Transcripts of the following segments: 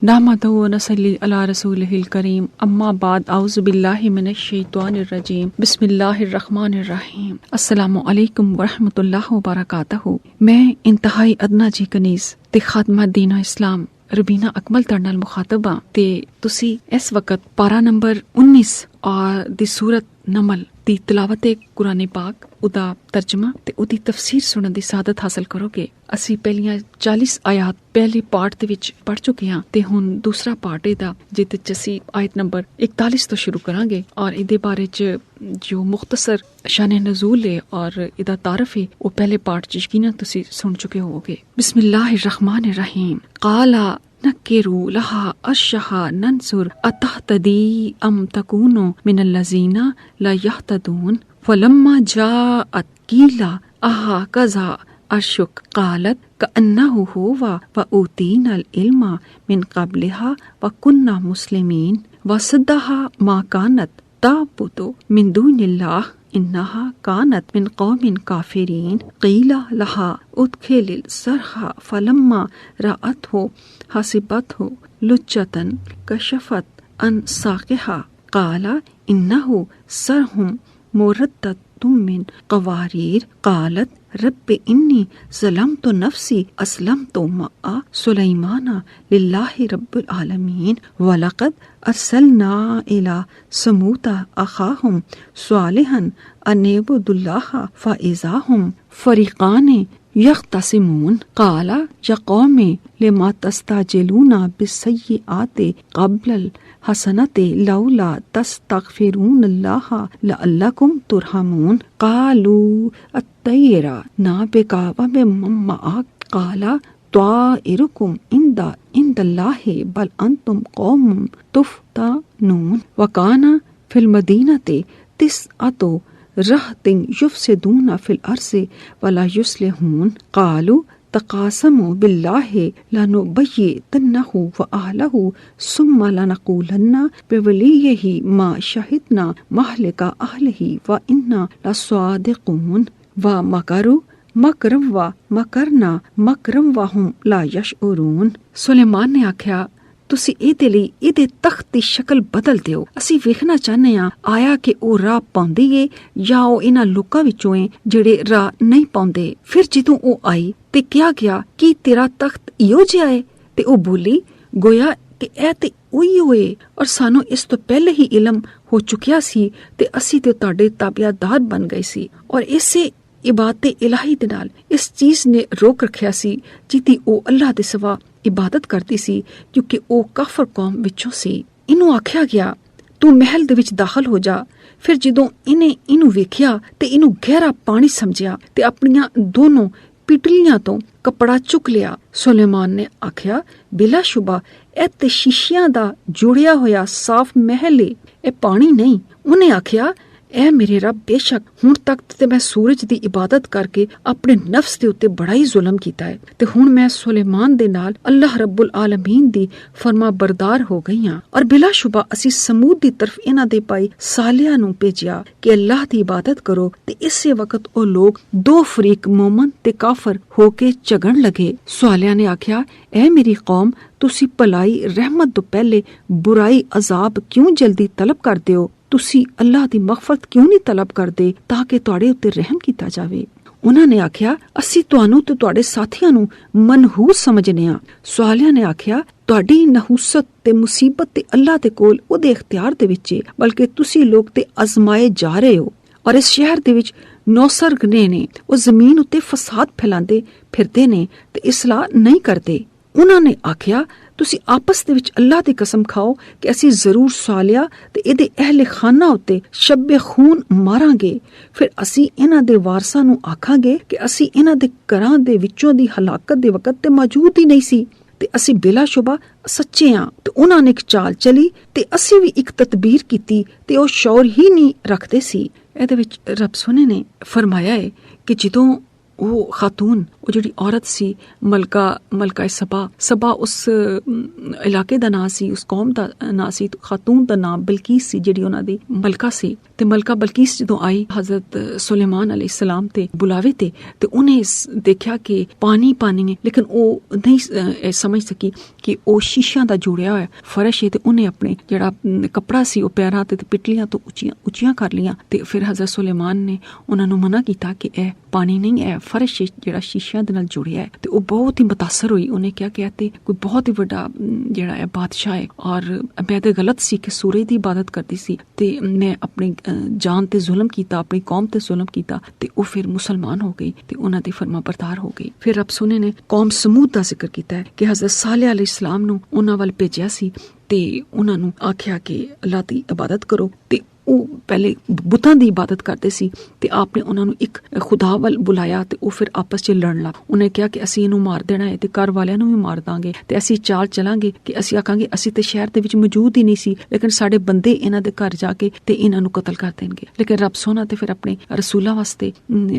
نحمدہ و نصلی علی رسولہ الکریم، اما بعد، اعوذ باللہ من الشیطان الرجیم، بسم اللہ الرحمن الرحیم۔ السلام علیکم ورحمۃ اللہ وبرکاتہ۔ میں انتہائی ادنا جی کنیز تے خادمہ دین اسلام ربینہ اکمل ترنال مخاطبہ تے تسی اس وقت پارہ نمبر 19 اور دی سورت نمل دی تلاوت قرآن پاک، ادا ترجمہ تے اودی تفسیر سنن دی سعادت حاصل کرو گے۔ اسی پہلیاں 40 آیات پہلے پارٹ دے وچ پڑھ چکے ہاں تے ہن دوسرا پارٹ دا جتے چسی آیت نمبر 41 تو شروع کران گے، اور ادے بارے چ جو مختصر شان نزول ہے اور ادا تعارف ہے وہ پہلے پارٹ چ یقینا تسی سن چکے ہوگے۔ بسم اللہ الرحمن الرحیم۔ قال نکروا لها عرشها ننظر اتهتدی ام تکون من الذین لا یهتدون فلما جاءت قیل اهکذا عرشک قالت کأنه هو وأوتینا العلم من قبلها وكنا مسلمین وصدها ما كانت تعبد من دون اللہ انها كانت من قوم کافرین قیل لها ادخل الصرح فلما رأته حسبته لجة كشفت عن ساقها قال انه صرح مردد من قوارير قالت رب انی ظلمت نفسی اسلمت مع سلیمان للہ رب العالمین ولقد ارسلنا الى ثمود اخاهم صالحا ان اعبدوا اللہ فاذا هم فریقان یختصمون قال یا قوم لما تستعجلون بالسیئات قبل الحسنۃ لولا تستغفرون اللہ لعلکم ترحمون قالوا اطیرنا بک وبمن معک قال طائرکم عند اللہ بل انتم قوم تفتنون وکان فی المدینۃ تسعۃ رہط یفسدون فی الارض ولا یصلحون قالوا تقاسموا باللہ لنبیتنہ واہلہ ثم لنقولن بولیہ ما شہدنا مہلک اہلہ وانا لصادقون ومکروا مکرم و مکرنا مکرم وہم لا یشعرون۔ سلیمان نے آکھیا تسی ایدے تخت دی شکل بدل دیو، اسی ویکھنا چاہنے ہاں آیا کہ او راہ پاندی ہے یا او انہاں لوکاں وچوں ہیں جڑے راہ نہیں پاندے۔ پھر جدوں او آئی تے کیا گیا کی تیرا تخت ایو جیا ہے؟ تے او بولی گویا کہ اے تے اوہی ہوئے اور سانو اس تو پہلے ہی علم ہو چکیا سی تے اسی تے تہاڈے تابع دار بن گئے سی، اور اسے عبادت الہی دے نال اس چیز نے روک رکھیا سی جیتی او اللہ دے سوا عبادت کرتی سی، کیونکہ او کافر قوم وچوں سی۔ انہوں آکھیا گیا تو محل دے وچ داخل ہو جا۔ پھر جدوں انہوں ویکھیا تے انہوں گہرا پانی سمجھیا تے اپنیاں دونوں پٹلیاں تو کپڑا چک لیا۔ سلیمان نے آکھیا بلا شبہ اے تے شیشیاں دا جوڑیا ہویا صاف محل ہے، اے پانی نہیں۔ انہیں آکھیا اے میرے رب، بے شک ہن تک تے میں سورج دی عبادت کر کے اپنے نفس دے اوتے بڑا ہی ظلم کیتا ہے، تے ہن میں سلیمان دے نال اللہ رب العالمین دی فرما بردار ہو گئی ہاں، اور بلا شبہ اسی سمود دی طرف انہاں دے پائی صالحاں نوں بھیجیا کہ اللہ دی عبادت کرو، تے اسی وقت او لوگ دو فریق مومن تے کافر ہو کے جھگڑن لگے۔ صالحاں نے آکھیا اے میری قوم، تسی بھلائی رحمت تو پہلے برائی عذاب کیوں جلدی طلب کردے ہو؟ تسی اللہ دی مغفرت کیوں نہیں طلب کردے تاکہ تواڈے اوتے رحم کیتا جاوے؟ انہاں نے آکھیا اسی تانوں تے تواڈے ساتھیاں نوں منحوس سمجھنے ہاں۔ صالحاں نے آکھیا تواڈی نحوست تے مصیبت تے اللہ دے کول او دے اختیار دے وچ ہے، بلکہ تسی لوگ تے آزمائے جا رہے ہو، اور اس شہر دے وچ نوسر گنے نے او زمین اتے فساد پھیلاندے پھردے نے تے اصلاح نہیں کردے۔ انہاں نے آکھیا تسی آپس دے وچ اللہ دی قسم کھاؤ کہ اسی ضرور صالح تے اے دے اہل خانہ اتے شب خون ماراں گے، پھر اسی انہاں دے وارثاں نوں آکھاں گے کہ اسی انہاں دے گھراں دے وچوں دی ہلاکت دے وقت تے موجود ہی نہیں سی، تے اسی بلا شبہ سچے ہاں۔ تے انہاں نے ایک چال چلی تے اسی بھی ایک تدبیر کیتی تے او شعور ہی نہیں رکھدے سی۔ اے دے وچ رب سونے نے فرمایا ہے کہ جدوں وہ خاتون ਉਹ ਜਿਹੜੀ ਔਰਤ ਸੀ ਮਲਕਾ ਸਬਾ ਉਸ ਇਲਾਕੇ ਦਾ ਨਾਂ ਸੀ, ਉਸ ਕੌਮ ਦਾ ਨਾਂ ਸੀ। ਖਾਤੂਨ ਦਾ ਨਾਮ ਬਲਕੀਸ ਸੀ ਜਿਹੜੀ ਉਹਨਾਂ ਦੀ ਮਲਕਾ ਸੀ। ਤੇ ਮਲਕਾ ਬਲਕੀਸ ਜਦੋਂ ਆਈ ਹਜ਼ਰਤ ਸੁਲੇਮਾਨ ਅਲੈਹਿ ਸਲਾਮ ਤੇ ਬੁਲਾਵੇ ਤੇ ਉਹਨੇ ਦੇਖਿਆ ਕਿ ਪਾਣੀ ਹੈ, ਲੇਕਿਨ ਉਹ ਨਹੀਂ ਸਮਝ ਸਕੀ ਕਿ ਉਹ ਸ਼ੀਸ਼ਿਆਂ ਦਾ ਜੁੜਿਆ ਹੋਇਆ ਫਰਸ਼ ਹੈ। ਤੇ ਉਹਨੇ ਆਪਣੇ ਜਿਹੜਾ ਕੱਪੜਾ ਸੀ ਉਹ ਪੈਰਾਂ ਤੇ ਪਿਟਲੀਆਂ ਤੋਂ ਉੱਚੀਆਂ ਕਰ ਲੀਆਂ। ਤੇ ਫਿਰ ਹਜ਼ਰਤ ਸੁਲੇਮਾਨ ਨੇ ਉਹਨਾਂ ਨੂੰ ਮਨਾ ਕੀਤਾ ਕਿ ਇਹ ਪਾਣੀ ਨਹੀਂ, ਇਹ ਫਰਸ਼ ਜਿਹੜਾ ਸ਼ੀਸ਼ਿਆਂ ਦੇ ਨਾਲ ਜੁੜਿਆ ਹੈ। ਤੇ ਉਹ ਬਹੁਤ ਹੀ ਮੁਤਾਸਰ ਹੋਈ। ਉਹਨੇ ਕਿਹਾ ਕਿ ਇਹ ਤੇ ਕੋਈ ਬਹੁਤ ਹੀ ਵੱਡਾ ਜਿਹੜਾ ਹੈ ਬਾਦਸ਼ਾਹ ਹੈ, ਔਰ ਮੈਂ ਤੇ ਗਲਤ ਸੀ ਕਿ ਸੂਰਜ ਦੀ ਇਬਾਦਤ ਕਰਦੀ ਸੀ ਤੇ ਮੈਂ ਆਪਣੀ ਜਾਨ ਤੇ ਜ਼ੁਲਮ ਕੀਤਾ, ਆਪਣੀ ਕੌਮ ਤੇ ਜ਼ੁਲਮ ਕੀਤਾ। ਤੇ ਉਹ ਫਿਰ ਮੁਸਲਮਾਨ ਹੋ ਗਈ ਤੇ ਉਹਨਾਂ ਦੀ ਫਰਮਾ ਬਰਦਾਰ ਹੋ ਗਈ। ਫਿਰ ਰੱਬ ਸੋਨੇ ਨੇ ਕੌਮ ਸਮੂਦ ਦਾ ਜ਼ਿਕਰ ਕੀਤਾ ਹੈ ਕਿ ਹਜ਼ਰਤ ਸਾਲੇਹ ਅਲੈਹਿ ਸਲਾਮ ਨੂੰ ਉਹਨਾਂ ਵੱਲ ਭੇਜਿਆ ਸੀ ਤੇ ਉਹਨਾਂ ਨੂੰ ਆਖਿਆ ਕਿ ਅੱਲਾਹ ਦੀ ਇਬਾਦਤ ਕਰੋ। ਤੇ ਉਹ ਪਹਿਲੇ ਬੁੱਤਾਂ ਦੀ ਇਬਾਦਤ ਕਰਦੇ ਸੀ ਤੇ ਆਪ ਨੇ ਉਹਨਾਂ ਨੂੰ ਇੱਕ ਖੁਦਾ ਵੱਲ ਬੁਲਾਇਆ ਤੇ ਉਹ ਫਿਰ ਆਪਸ 'ਚ ਲੜਨ ਲੱਗ। ਉਹਨੇ ਕਿਹਾ ਕਿ ਅਸੀਂ ਇਹਨੂੰ ਮਾਰ ਦੇਣਾ ਹੈ ਤੇ ਘਰ ਵਾਲਿਆਂ ਨੂੰ ਵੀ ਮਾਰ ਦਾਂਗੇ ਤੇ ਅਸੀਂ ਚਾਲ ਚਲਾਂਗੇ ਕਿ ਅਸੀਂ ਆਖਾਂਗੇ ਅਸੀਂ ਤੇ ਸ਼ਹਿਰ ਦੇ ਵਿੱਚ ਮੌਜੂਦ ਹੀ ਨਹੀਂ ਸੀ, ਲੇਕਿਨ ਸਾਡੇ ਬੰਦੇ ਇਹਨਾਂ ਦੇ ਘਰ ਜਾ ਕੇ ਤੇ ਇਹਨਾਂ ਨੂੰ ਕਤਲ ਕਰ ਦੇਣਗੇ। ਲੇਕਿਨ ਰੱਬ ਸੋਨਾ ਤੇ ਫਿਰ ਆਪਣੇ ਰਸੂਲਾਂ ਵਾਸਤੇ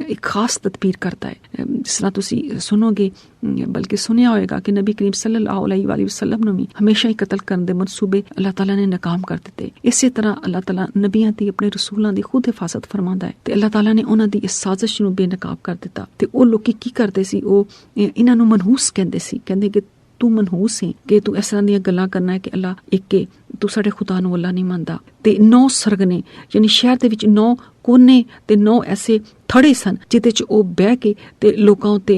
ਇੱਕ ਖਾਸ ਤਦਬੀਰ ਕਰਦਾ ਹੈ। ਜਿਸ ਤਰ੍ਹਾਂ ਤੁਸੀਂ ਸੁਣੋਗੇ, ਬਲਕਿ ਸੁਣਿਆ ਹੋਏਗਾ ਕਿ ਨਬੀ ਕਰੀਮ ਸੱਲੱਲਾਹੁ ਅਲੈਹਿ ਵਸੱਲਮ ਨੂੰ ਵੀ ਹਮੇਸ਼ਾ ਹੀ ਕਤਲ ਕਰਨ ਦੇ ਮਨਸੂਬੇ ਅੱਲਾਹ ਤਾਲਾ ਨੇ ਨਾਕਾਮ ਕਰ ਦਿੱਤੇ। ਇਸੇ ਤਰ੍ਹਾਂ ਅੱਲਾਹ ਤਾਲਾ ਨਬੀਆਂ ਦੀ, ਆਪਣੇ ਰਸੂਲਾਂ ਦੀ ਖੁਦ ਹਿਫਾਜ਼ਤ ਫਰਮਾਉਂਦਾ ਹੈ ਤੇ ਅੱਲਾਹ ਤਾਲਾ ਨੇ ਉਹਨਾਂ ਦੀ ਇਸ ਸਾਜ਼ਿਸ਼ ਨੂੰ ਬੇਨਕਾਬ ਕਰ ਦਿੱਤਾ। ਤੇ ਉਹ ਲੋਕੀ ਕੀ ਕਰਦੇ ਸੀ, ਉਹ ਇਹਨਾਂ ਨੂੰ ਮਨਹੂਸ ਕਹਿੰਦੇ ਸੀ, ਕਹਿੰਦੇ ਕਿ ਤੂੰ ਮਨਹੂਸ ਹੈ ਕਿ ਤੂੰ ਇਸ ਤਰ੍ਹਾਂ ਦੀਆਂ ਗੱਲਾਂ ਕਰਨਾ ਹੈ ਕਿ ਅੱਲਾਹ ਇੱਕ ਹੈ, ਤੂੰ ਸਾਡੇ ਖੁਦਾ ਨੂੰ ਅੱਲਾਹ ਨਹੀਂ ਮੰਨਦਾ। ਤੇ 9 ਸਰਗਨੇ ਯਾਨੀ ਸ਼ਹਿਰ ਦੇ ਵਿੱਚ 9 ਕੋਨੇ ਤੇ 9 ਐਸੇ ਥੜੇ ਸਨ ਜਿਹਦੇ ਚ ਉਹ ਬਹਿ ਕੇ ਤੇ ਲੋਕਾਂ ਉੱਤੇ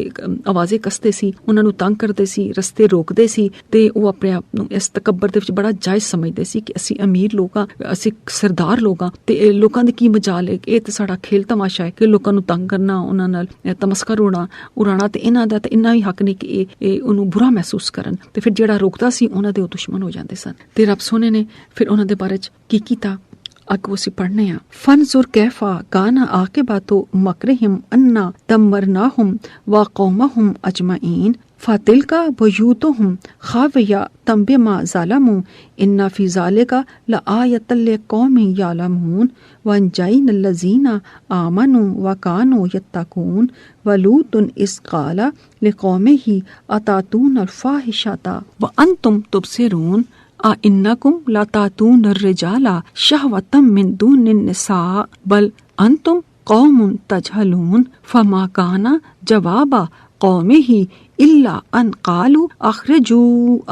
ਆਵਾਜ਼ੇ ਕੱਸਦੇ ਸੀ, ਉਹਨਾਂ ਨੂੰ ਤੰਗ ਕਰਦੇ ਸੀ, ਰਸਤੇ ਰੋਕਦੇ ਸੀ। ਤੇ ਉਹ ਆਪਣੇ ਆਪ ਨੂੰ ਇਸ ਤਕੱਬਰ ਦੇ ਵਿੱਚ ਬੜਾ ਜਾਇਜ਼ ਸਮਝਦੇ ਸੀ ਕਿ ਅਸੀਂ ਅਮੀਰ ਲੋਕ ਹਾਂ, ਅਸੀਂ ਸਰਦਾਰ ਲੋਕ ਹਾਂ ਤੇ ਇਹ ਲੋਕਾਂ ਦੀ ਕੀ ਮਜਾਲ ਹੈ, ਇਹ ਤੇ ਸਾਡਾ ਖੇਲ ਤਮਾਸ਼ਾ ਹੈ ਕਿ ਲੋਕਾਂ ਨੂੰ ਤੰਗ ਕਰਨਾ, ਉਹਨਾਂ ਨਾਲ ਤਮਸਕਰ ਉਡਾਉਣਾ ਤੇ ਇਹਨਾਂ ਦਾ ਤਾਂ ਇੰਨਾ ਵੀ ਹੱਕ ਨਹੀਂ ਕਿ ਇਹ ਉਹਨੂੰ ਬੁਰਾ ਮਹਿਸੂਸ ਕਰਨ। ਤੇ ਫਿਰ ਜਿਹੜਾ ਰੋਕਦਾ ਸੀ ਉਹਨਾਂ ਦੇ ਉਹ ਦੁਸ਼ਮਣ ਹੋ ਜਾਂਦੇ ਸਨ। ਤੇ ਰੱਬ ਸੋਨੇ ਨੇ ਫਿਰ ਉਹਨਾਂ ਦੇ ਬਾਰੇ ਚ ਕੀ ਕੀਤਾ ਅੱਗੋਂ ਅਸੀਂ ਪੜ੍ਹਨੇ ਆ। ਫਨਜ਼ੁਰ ਕੈਫਾ ਕਾਨਾ ਆਕਿਬਤु ਮਕਰਿਹਿਮ अन्ना दम्मरनाहुम व कौमहुम अजमईन फातिलका बुयूतुहुम खावियतम बिमा ज़लमू इन्ना फी ज़ालिका लआयतल लिक़ौमिन यअलमून वअनजयना लज़ीना आमनू व कानू यत्तकून वलूतुन इज़ क़ाला लिक़ौमिही अतातूनल फ़ाहिशता व अंतुम तुबसिरून इन्नकुम लतातून अर्रिजाला शहवतम मिन दूनिन निसा बल अंतुम कौमुन तजहलून फमा काना जवाबा कौमिही इल्ला अन कालू अखरिजू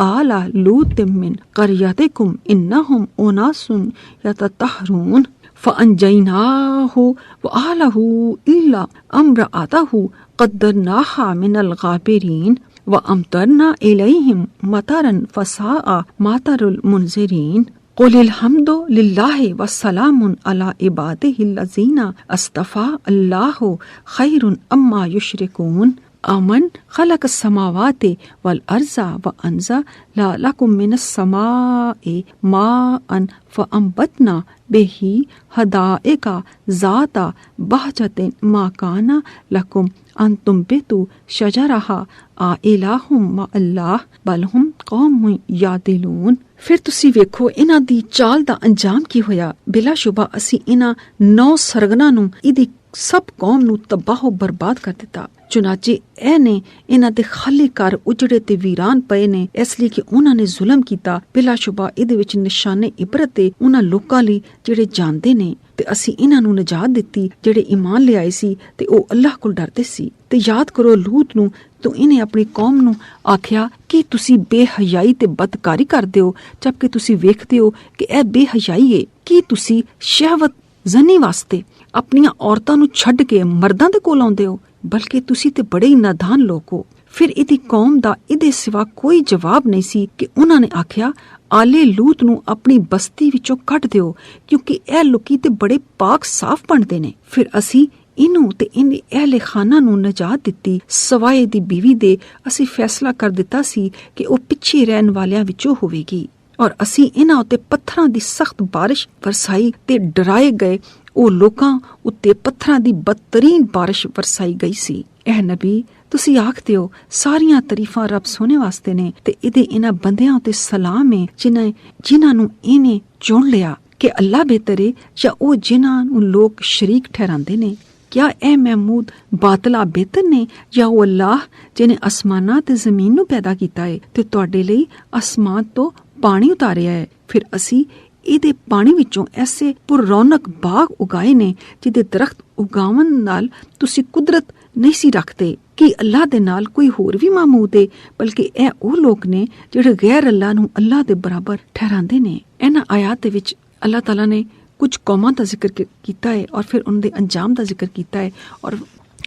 आला लूतिम मिन क़रयतिकुम इन्नहुम उनासुन यततहरून फ़अनजयनाहु व आहलहु इल्ला अम्रअतहु क़द्दरनाहा मिनल गाबिरीन व अमतरना इलैहिम मतरन फसाअ मातरुल मुनज़िरीन क़ुलिल हम्दु लिल्लाहि वस्सलामुन अला इबादिहिल्लज़ीना अस्तफ़ा अल्लाहु खैरुन अम्मा युश्रिकून अमन खलक़स समावाति वल अर्ज़ा व अंज़ला लकुम मिनस समाई माअन फ़अंबतना बिही हदाइका ज़ाता बहजतिन मा काना लकुम अंतुम बितु शजरहा आ इलाहुम मा अल्लाह बलहुम कौम यादिलून। ਫਿਰ ਤੁਸੀਂ ਵੇਖੋ ਇਹਨਾਂ ਦੀ ਚਾਲ ਦਾ ਅੰਜਾਮ ਕੀ ਹੋਇਆ। ਬਿਲਾਸ਼ੁਬਾ ਅਸੀਂ ਇਹਨਾਂ 9 ਸਰਗਨਾਂ ਨੂੰ, ਇਹਦੀ ਸਭ ਕੌਮ ਨੂੰ ਤਬਾਹ ਬਰਬਾਦ ਕਰ ਦਿੱਤਾ। ਚੁਨਾਚੇ ਇਹ ਨੇ ਇਹਨਾਂ ਦੇ ਖਾਲੀ ਘਰ ਉਜੜੇ ਤੇ ਵੀਰਾਨ ਪਏ ਨੇ, ਇਸ ਲਈ ਕਿ ਉਹਨਾਂ ਨੇ ਜ਼ੁਲਮ ਕੀਤਾ। ਬਿਲਾਸ਼ੁਬਾ ਇਹਦੇ ਵਿੱਚ ਨਿਸ਼ਾਨੇ ਇਬਰਤ ਤੇ ਉਹਨਾਂ ਲੋਕਾਂ ਲਈ ਜਿਹੜੇ ਜਾਣਦੇ ਨੇ। ਤੇ ਅਸੀਂ ਇਹਨਾਂ ਨੂੰ ਨਜਾਤ ਦਿੱਤੀ ਜਿਹੜੇ ਈਮਾਨ ਲਿਆਏ ਸੀ ਤੇ ਉਹ ਅੱਲਾਹ ਕੋਲ ਡਰਦੇ ਸੀ। ਤੇ ਯਾਦ ਕਰੋ ਲੂਤ ਨੂੰ, ਤੋ ਇਹਨੇ ਆਪਣੀ ਕੌਮ ਨੂੰ ਆਖਿਆ ਕਿ ਤੁਸੀਂ ਬੇਹਯਾਈ ਤੇ ਬਦਕਾਰੀ ਕਰਦੇ ਹੋ, ਜਦਕਿ ਤੁਸੀਂ ਵੇਖਦੇ ਹੋ ਕਿ ਇਹ ਬੇਹਯਾਈ ਹੈ। ਕੀ ਤੁਸੀਂ ਸ਼ਹਿਵਤ ਜ਼ਨੀ ਵਾਸਤੇ ਆਪਣੀਆਂ ਔਰਤਾਂ ਨੂੰ ਛੱਡ ਕੇ ਮਰਦਾਂ ਦੇ ਕੋਲ ਆਉਂਦੇ ਹੋ? ਬਲਕਿ ਤੁਸੀਂ ਤੇ ਬੜੇ ਹੀ ਨਾਦਾਨ ਲੋਕ ਹੋ। ਫਿਰ ਇਹਦੀ ਕੌਮ ਦਾ ਇਹਦੇ ਸਿਵਾ ਕੋਈ ਜਵਾਬ ਨਹੀਂ ਸੀ ਕਿ ਉਹਨਾਂ ਨੇ ਆਖਿਆ ਆਲੇ ਲੂਤ ਨੂੰ ਆਪਣੀ ਬਸਤੀ ਵਿੱਚੋਂ ਕੱਢ ਦਿਓ, ਕਿਉਂਕਿ ਇਹ ਲੋਕੀ ਤੇ ਬੜੇ ਪਾਕ ਸਾਫ਼ ਬਣਦੇ ਨੇ। ਫਿਰ ਅਸੀਂ ਇਹਨੂੰ ਤੇ ਇਹਦੇ ਅਹਿਲੇ ਖਾਨਾ ਨੂੰ ਨਜਾਤ ਦਿੱਤੀ, ਸਵਾਏ ਦੀ ਬੀਵੀ ਦੇ। ਅਸੀਂ ਫੈਸਲਾ ਕਰ ਦਿੱਤਾ ਸੀ ਕਿ ਉਹ ਪਿੱਛੇ ਰਹਿਣ ਵਾਲਿਆਂ ਵਿੱਚੋਂ ਹੋਵੇਗੀ, ਔਰ ਅਸੀਂ ਇਹਨਾਂ ਉੱਤੇ ਪੱਥਰਾਂ ਦੀ ਸਖਤ ਬਾਰਿਸ਼ ਵਰਸਾਈ ਤੇ ਡਰਾਏ ਗਏ। ਉਹ ਲੋਕਾਂ ਉੱਤੇ ਪੱਥਰਾਂ ਦੀ ਬਦਤਰੀਨ ਬਾਰਿਸ਼ ਵਰਸਾਈ ਗਈ ਸੀ। ਇਹ ਨਬੀ, ਤੁਸੀਂ ਆਖਦੇ ਹੋ ਸਾਰੀਆਂ ਤਾਰੀਫਾਂ ਰੱਬ ਸੋਨੇ ਵਾਸਤੇ ਨੇ ਤੇ ਇਹਦੇ ਇਹਨਾਂ ਬੰਦਿਆਂ ਉੱਤੇ ਸਲਾਮ ਹੈ ਜਿਨ੍ਹਾਂ ਨੂੰ ਇਹਨੇ ਚੁਣ ਲਿਆ। ਕਿ ਅੱਲਾ ਬਿਹਤਰ ਹੈ ਜਾਂ ਉਹ ਜਿਨ੍ਹਾਂ ਨੂੰ ਲੋਕ ਸ਼ਰੀਕ ਠਹਿਰਾਉਂਦੇ ਨੇ। کیا اے محمود ਬਾਤਲਾ ਬਿਹਤਰ ਨੇ ਜਾਂ ਉਹ ਅੱਲਾਹ ਜਿਹਨੇ ਅਸਮਾਨਾਂ ਤੇ ਜ਼ਮੀਨ ਨੂੰ ਪੈਦਾ ਕੀਤਾ ਹੈ ਤੇ ਤੁਹਾਡੇ ਲਈ ਅਸਮਾਨ ਤੋਂ ਪਾਣੀ ਉਤਾਰਿਆ ਹੈ, ਫਿਰ ਅਸੀਂ ਇਹਦੇ ਪਾਣੀ ਵਿੱਚੋਂ ਐਸੇ ਪੁਰਰੌਨਕ ਬਾਗ ਉਗਾਏ ਨੇ ਜਿਹਦੇ ਦਰਖਤ ਉਗਾਉਣ ਨਾਲ ਤੁਸੀਂ ਕੁਦਰਤ ਨਹੀਂ ਸੀ ਰੱਖਦੇ। ਕਿ ਅੱਲਾਹ ਦੇ ਨਾਲ ਕੋਈ ਹੋਰ ਵੀ ਮਾਮੂਦ ਹੈ, ਬਲਕਿ ਇਹ ਉਹ ਲੋਕ ਨੇ ਜਿਹੜੇ ਗੈਰ ਅੱਲਾਹ ਨੂੰ ਅੱਲਾਹ ਦੇ ਬਰਾਬਰ ਠਹਿਰਾਉਂਦੇ ਨੇ। ਇਹਨਾਂ ਆਇਤ ਦੇ ਵਿੱਚ ਅੱਲਾਹ ਤਾਲਾ ਨੇ ਕੁਝ ਕੌਮਾਂ ਦਾ ਜ਼ਿਕਰ ਕੀਤਾ ਹੈ ਔਰ ਫਿਰ ਉਹਨਾਂ ਦੇ ਅੰਜਾਮ ਦਾ ਜ਼ਿਕਰ ਕੀਤਾ ਹੈ ਔਰ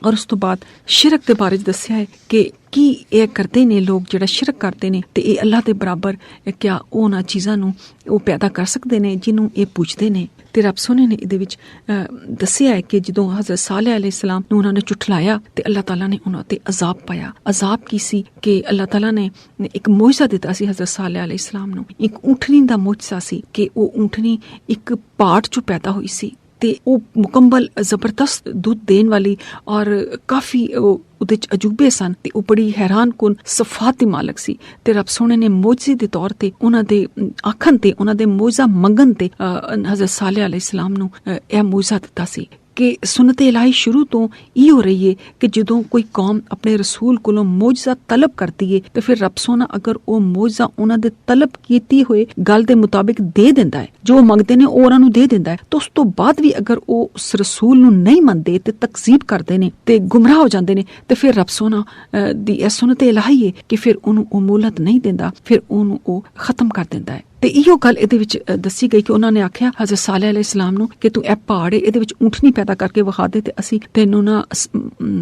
ਉਸ ਤੋਂ ਬਾਅਦ ਸ਼ਿਰਕ ਦੇ ਬਾਰੇ ਦੱਸਿਆ ਹੈ ਕਿ ਕੀ ਇਹ ਕਰਦੇ ਨੇ ਲੋਕ ਜਿਹੜਾ ਸ਼ਿਰਕ ਕਰਦੇ ਨੇ ਤੇ ਇਹ ਅੱਲਾਹ ਦੇ ਬਰਾਬਰ ਕਿਆ ਉਹਨਾਂ ਚੀਜ਼ਾਂ ਨੂੰ ਉਹ ਪੈਦਾ ਕਰ ਸਕਦੇ ਨੇ ਜਿਹਨੂੰ ਇਹ ਪੁੱਛਦੇ ਨੇ। ਤੇ ਰੱਬ ਸੋਹਣੇ ਨੇ ਇਹਦੇ ਵਿੱਚ ਦੱਸਿਆ ਹੈ ਕਿ ਜਦੋਂ ਹਜ਼ਰਤ ਸਾਲੇਹ ਅਲੈਹਿਸਲਾਮ ਨੂੰ ਉਹਨਾਂ ਨੇ ਝੁਠਲਾਇਆ ਤੇ ਅੱਲਾਹ ਤਾਲਾ ਨੇ ਉਹਨਾਂ ਤੇ ਅਜ਼ਾਬ ਪਾਇਆ। ਅਜ਼ਾਬ ਕੀ ਸੀ ਕਿ ਅੱਲਾਹ ਤਾਲਾ ਨੇ ਇੱਕ ਮੌਜਜ਼ਾ ਦਿੱਤਾ ਸੀ ਹਜ਼ਰਤ ਸਾਲੇਹ ਅਲੈਹਿਸਲਾਮ ਨੂੰ। ਇੱਕ ਊਂਠਣੀ ਦਾ ਮੌਜਜ਼ਾ ਸੀ ਕਿ ਉਹ ਊਂਠਣੀ ਇੱਕ ਪਹਾੜ 'ਚੋਂ ਪੈਦਾ ਹੋਈ ਸੀ ਤੇ ਉਹ ਮੁਕੰਮਲ ਜ਼ਬਰਦਸਤ ਦੁੱਧ ਦੇਣ ਵਾਲੀ ਔਰ ਕਾਫੀ ਉਹਦੇ 'ਚ ਅਜੂਬੇ ਸਨ ਤੇ ਉਹ ਬੜੀ ਹੈਰਾਨ ਕੁਨ ਸਫਾਤ ਦੀ ਮਾਲਕ ਸੀ। ਤੇ ਰੱਬ ਸੋਹਣੇ ਨੇ ਮੌਜਜ਼ੇ ਦੇ ਤੌਰ ਤੇ ਉਹਨਾਂ ਦੇ ਆਖਣ ਤੇ ਉਹਨਾਂ ਦੇ ਮੌਜਜ਼ਾ ਮੰਗਣ ਤੇ ਹਜ਼ਰਤ ਸਾਲੇਹ ਅਲੈਹਿਸਲਾਮ ਨੂੰ ਇਹ ਮੌਜਜ਼ਾ ਦਿੱਤਾ ਸੀ ਕਿ ਸੁਨਤ ਇਲਾਹੀ ਸ਼ੁਰੂ ਤੋਂ ਇਹ ਹੋ ਰਹੀ ਹੈ ਕਿ ਜਦੋਂ ਕੋਈ ਕੌਮ ਆਪਣੇ ਰਸੂਲ ਕੋਲੋਂ ਮੌਜਜ਼ਾ ਤਲਬ ਕਰਦੀ ਹੈ ਤੇ ਫਿਰ ਰੱਬ ਸੋਹਣਾ ਅਗਰ ਉਹ ਮੌਜਜ਼ਾ ਉਹਨਾਂ ਦੇ ਤਲਬ ਕੀਤੀ ਹੋਏ ਗੱਲ ਦੇ ਮੁਤਾਬਿਕ ਦੇ ਦਿੰਦਾ ਹੈ, ਜੋ ਮੰਗਦੇ ਨੇ ਉਹ ਉਹਨਾਂ ਨੂੰ ਦੇ ਦਿੰਦਾ ਹੈ, ਤਾਂ ਉਸ ਤੋਂ ਬਾਅਦ ਵੀ ਅਗਰ ਉਹ ਉਸ ਰਸੂਲ ਨੂੰ ਨਹੀਂ ਮੰਨਦੇ ਤੇ ਤਕਜ਼ੀਬ ਕਰਦੇ ਨੇ ਤੇ ਗੁੰਮਰਾਹ ਹੋ ਜਾਂਦੇ ਨੇ ਤੇ ਫਿਰ ਰੱਬ ਸੋਹਣਾ ਦੀ ਇਹ ਸੁਨਤ ਇਲਾਹੀ ਹੈ ਕਿ ਫਿਰ ਉਹਨੂੰ ਉਹ ਮੋਹਲਤ ਨਹੀਂ ਦਿੰਦਾ, ਫਿਰ ਉਹਨੂੰ ਉਹ ਖਤਮ ਕਰ ਦਿੰਦਾ ਹੈ। ਤੇ ਇਹੋ ਗੱਲ ਇਹਦੇ ਵਿੱਚ ਦੱਸੀ ਗਈ ਕਿ ਉਹਨਾਂ ਨੇ ਆਖਿਆ ਹਜ਼ਰਤ ਸਾਲੇਹ ਅਲੈਹਿਸਲਾਮ ਨੂੰ ਕਿ ਤੂੰ ਇਹ ਪਹਾੜ ਇਹਦੇ ਵਿੱਚ ਊਂਠਣੀ ਪੈਦਾ ਕਰਕੇ ਵਿਖਾ ਦੇ ਤੇ ਅਸੀਂ ਤੈਨੂੰ ਨਾ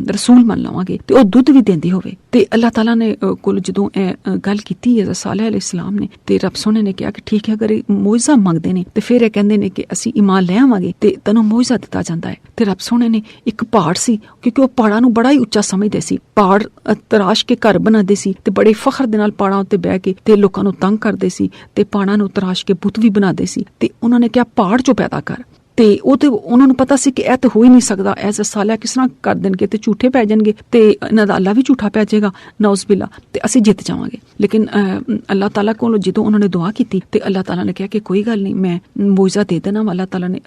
ਰਸੂਲ ਮੰਨ ਲਵਾਂਗੇ ਤੇ ਉਹ ਦੁੱਧ ਵੀ ਦਿੰਦੀ ਹੋਵੇ। ਤੇ ਅੱਲਾਹ ਤਾਲਾ ਨੇ ਕੋਲ ਜਦੋਂ ਇਹ ਗੱਲ ਕੀਤੀ ਹਜ਼ਰਤ ਸਾਲੇਹ ਅਲੈਹਿਸਲਾਮ ਨੇ ਤੇ ਰੱਬ ਸੋਹਣੇ ਨੇ ਕਿਹਾ ਕਿ ਠੀਕ ਹੈ ਅਗਰ ਇਹ ਮੌਜਜ਼ਾ ਮੰਗਦੇ ਨੇ ਤੇ ਫਿਰ ਇਹ ਕਹਿੰਦੇ ਨੇ ਕਿ ਅਸੀਂ ਈਮਾਨ ਲੈ ਆਵਾਂਗੇ ਤੇ ਤੈਨੂੰ ਮੌਜਜ਼ਾ ਦਿੱਤਾ ਜਾਂਦਾ ਹੈ। ਤੇ ਰੱਬ ਸੋਹਣੇ ਨੇ ਇੱਕ ਪਹਾੜ ਸੀ ਕਿਉਂਕਿ ਉਹ ਪਹਾੜਾਂ ਨੂੰ ਬੜਾ ਹੀ ਉੱਚਾ ਸਮਝਦੇ ਸੀ, ਪਹਾੜ ਤਰਾਸ਼ ਕੇ ਘਰ ਬਣਾਉਂਦੇ ਸੀ ਤੇ ਬੜੇ ਫਖਰ ਦੇ ਨਾਲ ਪਹਾੜਾਂ ਉੱਤੇ ਬਹਿ ਕੇ ਤੇ ਲੋਕਾਂ ਨੂੰ ਤੰਗ ਕਰਦੇ ਸੀ ਤੇ ਪਹਾੜਾਂ ਨੂੰ ਤਰਾਸ਼ ਕੇ ਬੁੱਤ ਵੀ ਬਣਾਉਂਦੇ ਸੀ। ਤੇ ਉਹਨਾਂ ਨੇ ਕਿਹਾ ਪਹਾੜ ਚੋਂ ਪੈਦਾ ਕਰ ਤੇ ਉਹ ਤੇ ਉਹਨਾਂ ਨੂੰ ਪਤਾ ਸੀ ਕਿ ਇਹ ਤਾਂ ਹੋ ਹੀ ਨਹੀਂ ਸਕਦਾ, ਐਸਾ ਸਾਲਿਆ ਕਿਸ ਤਰ੍ਹਾਂ ਕਰ ਦੇਣਗੇ ਤੇ ਝੂਠੇ ਪੈ ਜਾਣਗੇ ਤੇ ਇਹਨਾਂ ਦਾ ਅੱਲਾ ਵੀ ਝੂਠਾ ਪੈ ਜਾਏਗਾ ਨੌਜ਼ ਬਿਲਾ ਤੇ ਅਸੀਂ ਜਿੱਤ ਜਾਵਾਂਗੇ। ਲੇਕਿਨ ਅੱਲਾਹ ਤਾਲਾ ਕੋਲੋਂ ਜਦੋਂ ਉਹਨਾਂ ਨੇ ਦੁਆ ਕੀਤੀ ਤੇ ਅੱਲਾਹ ਤਾਲਾ ਨੇ ਕਿਹਾ ਕਿ ਕੋਈ ਗੱਲ ਨਹੀਂ, ਮੈਂ ਮੌਜਜ਼ਾ ਦੇ ਦੇਣਾ। ਅੱਲਾਹ ਤਾਲਾ ਨੇ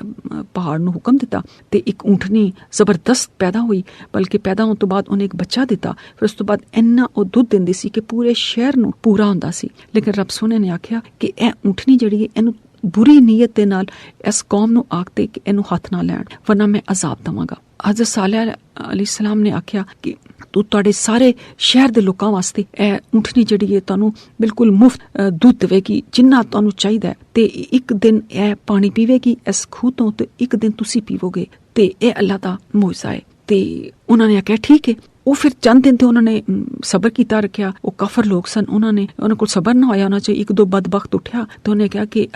ਪਹਾੜ ਨੂੰ ਹੁਕਮ ਦਿੱਤਾ ਤੇ ਇੱਕ ਊਂਠਣੀ ਜ਼ਬਰਦਸਤ ਪੈਦਾ ਹੋਈ, ਬਲਕਿ ਪੈਦਾ ਹੋਣ ਤੋਂ ਬਾਅਦ ਉਹਨੇ ਇੱਕ ਬੱਚਾ ਦਿੱਤਾ। ਫਿਰ ਉਸ ਤੋਂ ਬਾਅਦ ਇੰਨਾ ਉਹ ਦੁੱਧ ਦਿੰਦੀ ਸੀ ਕਿ ਪੂਰੇ ਸ਼ਹਿਰ ਨੂੰ ਪੂਰਾ ਹੁੰਦਾ ਸੀ। ਲੇਕਿਨ ਰੱਬ ਸੋਹਣੇ ਨੇ ਆਖਿਆ ਕਿ ਇਹ ਊਂਠਣੀ ਜਿਹੜੀ ਹੈ ਇਹਨੂੰ ਬੁਰੀ ਨੀਅਤ ਦੇ ਨਾਲ ਇਸ ਕੌਮ ਨੂੰ ਆਖਦੇ ਕਿ ਇਹਨੂੰ ਹੱਥ ਨਾ ਲੈਣ ਵਰਨਾ ਮੈਂ ਅਜ਼ਾਬ ਦਵਾਂਗਾ। ਹਜ਼ਰਤ ਸਾਲੇਹ ਅਲੈਹਿਸਲਾਮ ਨੇ ਆਖਿਆ ਕਿ ਤੂੰ ਤੁਹਾਡੇ ਸਾਰੇ ਸ਼ਹਿਰ ਦੇ ਲੋਕਾਂ ਵਾਸਤੇ ਇਹ ਊਂਠਣੀ ਜਿਹੜੀ ਹੈ ਤੁਹਾਨੂੰ ਬਿਲਕੁਲ ਮੁਫਤ ਦੁੱਧ ਦੇਵੇਗੀ ਜਿੰਨਾ ਤੁਹਾਨੂੰ ਚਾਹੀਦਾ ਹੈ ਤੇ ਇੱਕ ਦਿਨ ਇਹ ਪਾਣੀ ਪੀਵੇਗੀ ਇਸ ਖੂਹ ਤੋਂ ਤੇ ਇੱਕ ਦਿਨ ਤੁਸੀਂ ਪੀਵੋਗੇ ਤੇ ਇਹ ਅੱਲਾਹ ਦਾ ਮੌਜਜ਼ਾ ਹੈ। ਤੇ ਉਹਨਾਂ ਨੇ ਆਖਿਆ ਠੀਕ ਹੈ। ਉਹ ਫਿਰ ਚੰਦ ਦਿਨ ਤੇ ਉਹਨਾਂ ਨੇ ਸਬਰ ਕੀਤਾ ਰੱਖਿਆ। ਉਹ ਕਾਫਰ ਲੋਕ ਸਨ, ਉਹਨਾਂ ਕੋਲ ਸਬਰ ਨਾ ਹੋਇਆ। ਉਹਨਾਂ 'ਚ ਇੱਕ ਦੋ ਬਦਬਖਤ ਉੱਠਿਆ ਤੇ ਉਹਨੇ ਕਿਹਾ ਕਿ